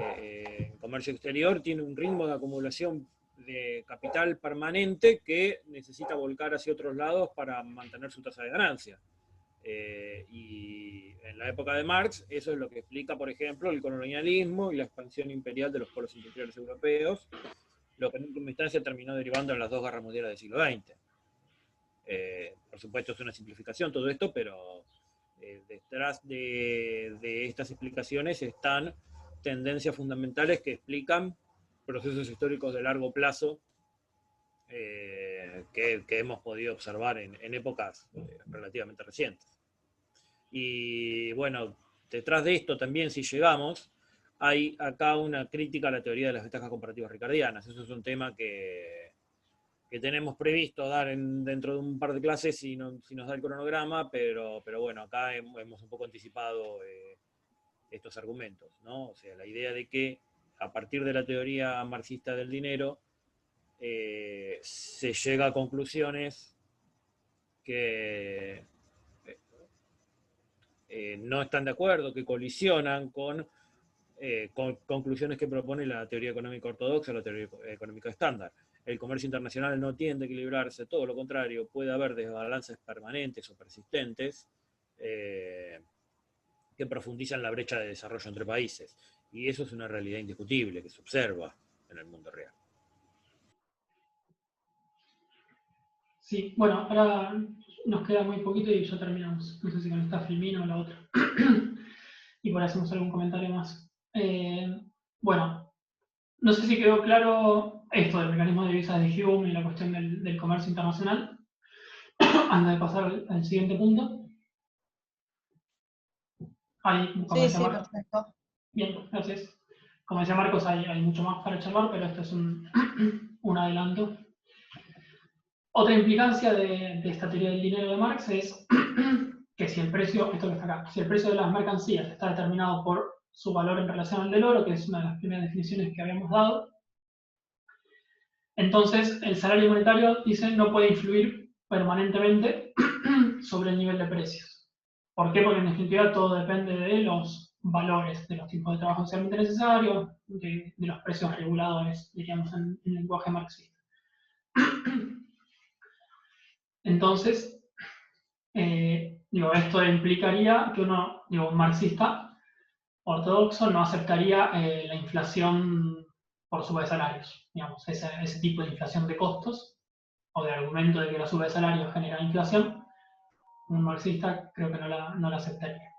Speaker 5: en comercio exterior tiene un ritmo de acumulación de capital permanente que necesita volcar hacia otros lados para mantener su tasa de ganancia. Y en la época de Marx, eso es lo que explica, por ejemplo, el colonialismo y la expansión imperial de los polos industriales europeos, lo que en última instancia terminó derivando en las dos guerras mundiales del siglo XX. Por supuesto es una simplificación todo esto, pero detrás de estas explicaciones están tendencias fundamentales que explican procesos históricos de largo plazo que hemos podido observar en épocas relativamente recientes. Y bueno, detrás de esto también, si llegamos, hay acá una crítica a la teoría de las ventajas comparativas ricardianas. Eso es un tema que tenemos previsto dar dentro de un par de clases si nos da el cronograma, pero bueno, acá hemos un poco anticipado estos argumentos, ¿no? O sea, la idea de que a partir de la teoría marxista del dinero se llega a conclusiones que no están de acuerdo, que colisionan con conclusiones que propone la teoría económica ortodoxa, la teoría económica estándar. El comercio internacional no tiende a equilibrarse, todo lo contrario, puede haber desbalances permanentes o persistentes que profundizan la brecha de desarrollo entre países. Y eso es una realidad indiscutible que se observa en el mundo real.
Speaker 1: Sí, bueno, ahora nos queda muy poquito y ya terminamos. No sé si con esta Filmino o la otra. Y por ahí hacemos algún comentario más. Bueno, no sé si quedó claro esto del mecanismo de divisas de Hume y la cuestión del comercio internacional. Antes de pasar al siguiente punto. Ahí, como
Speaker 3: Sí,
Speaker 1: decía
Speaker 3: sí,
Speaker 1: Marcos.
Speaker 3: perfecto.
Speaker 1: Bien, gracias. Como decía Marcos, hay mucho más para charlar, pero esto es un adelanto. Otra implicancia de esta teoría del dinero de Marx es que si el precio, esto que está acá, si el precio de las mercancías está determinado por su valor en relación al del oro, que es una de las primeras definiciones que habíamos dado, entonces el salario monetario, dice, no puede influir permanentemente sobre el nivel de precios. ¿Por qué? Porque en definitiva todo depende de los valores, de los tipos de trabajo socialmente necesarios, de los precios reguladores, diríamos en lenguaje marxista. Entonces, esto implicaría que un marxista ortodoxo no aceptaría la inflación por suba de salarios, digamos, ese tipo de inflación de costos, o de argumento de que la suba de salarios genera inflación, un marxista creo que no la aceptaría.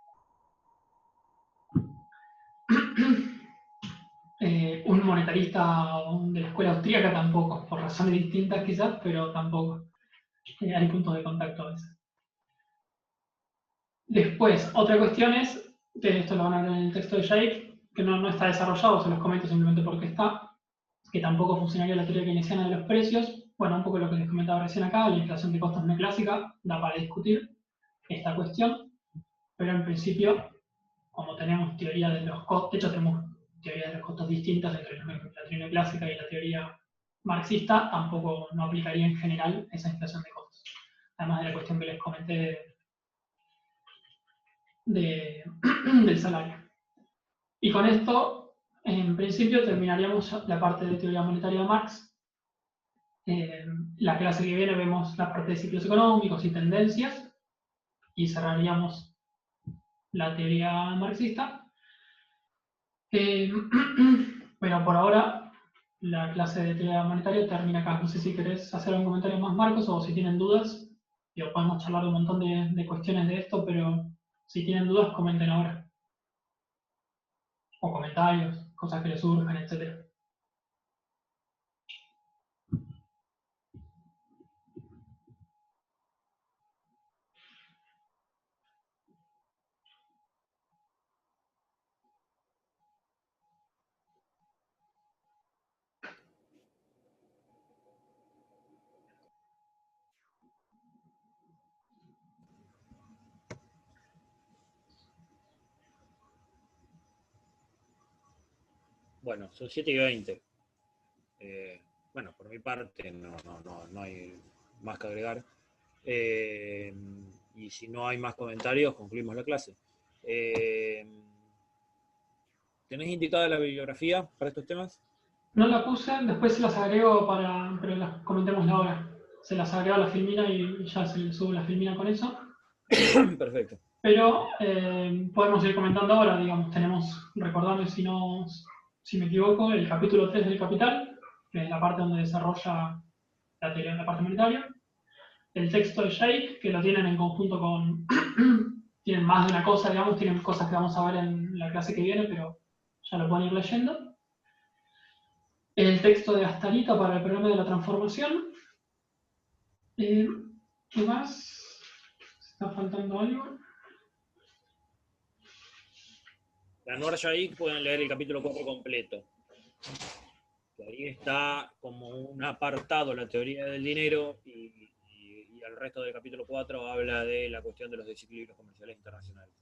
Speaker 1: Un monetarista de la escuela austríaca tampoco, por razones distintas quizás, pero tampoco. Hay puntos de contacto a veces. Después, otra cuestión es, que esto lo van a ver en el texto de Jake, que no está desarrollado, se los comento simplemente porque está, que tampoco funcionaría la teoría keynesiana de los precios. Bueno, un poco lo que les comentaba recién acá, la inflación de costos neoclásica, da para discutir esta cuestión, pero en principio, como tenemos teoría de los costos, de hecho tenemos teorías de los costos distintas entre la teoría neoclásica y la teoría marxista, tampoco no aplicaría en general esa inflación de costos. Además de la cuestión que les comenté del salario. Y con esto, en principio, terminaríamos la parte de teoría monetaria de Marx. La clase que viene vemos la parte de ciclos económicos y tendencias, y cerraríamos la teoría marxista. Pero por ahora, la clase de teoría monetaria termina acá. No sé si querés hacer un comentario más, Marcos, o si tienen dudas, Digo, podemos charlar de un montón de cuestiones de esto, pero si tienen dudas, comenten ahora. O comentarios, cosas que les surjan, etc.
Speaker 5: Bueno, son 7:20. Bueno, por mi parte no hay más que agregar. Y si no hay más comentarios, concluimos la clase. ¿Tenés indicada la bibliografía para estos temas?
Speaker 1: No la puse, después se las agrego pero las comentemos ahora. Se las agrego a la filmina y ya se les sube la filmina con eso.
Speaker 5: Perfecto.
Speaker 1: Pero podemos ir comentando ahora, digamos, recordando si me equivoco, el capítulo 3 del Capital, que es la parte donde desarrolla la teoría de la parte monetaria. El texto de Jake, que lo tienen en conjunto con... tienen más de una cosa, digamos, tienen cosas que vamos a ver en la clase que viene, pero ya lo pueden ir leyendo. El texto de Astarita para el programa de la transformación. ¿Qué más? ¿Está faltando algo?
Speaker 5: La Anwar Shaikh pueden leer el capítulo 4 completo. Que ahí está como un apartado la teoría del dinero y el resto del capítulo 4 habla de la cuestión de los desequilibrios comerciales internacionales.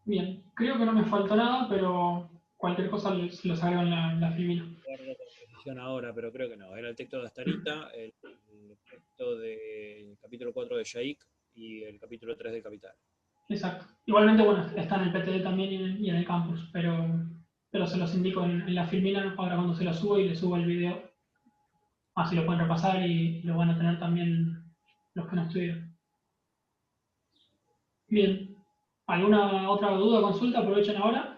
Speaker 1: Bien, creo que no me falta nada, pero cualquier cosa los agrego en la filmina.
Speaker 5: No recuerdo con precisión ahora, pero creo que no. Era el texto de Astarita, el texto del capítulo 4 de Shaikh y el capítulo 3 del Capital.
Speaker 1: Exacto. Igualmente, bueno, está en el PTD también y en el campus, pero se los indico en la filmina ahora cuando se lo subo y les subo el video. Así lo pueden repasar y lo van a tener también los que no estudian. Bien. ¿Alguna otra duda o consulta? Aprovechen ahora.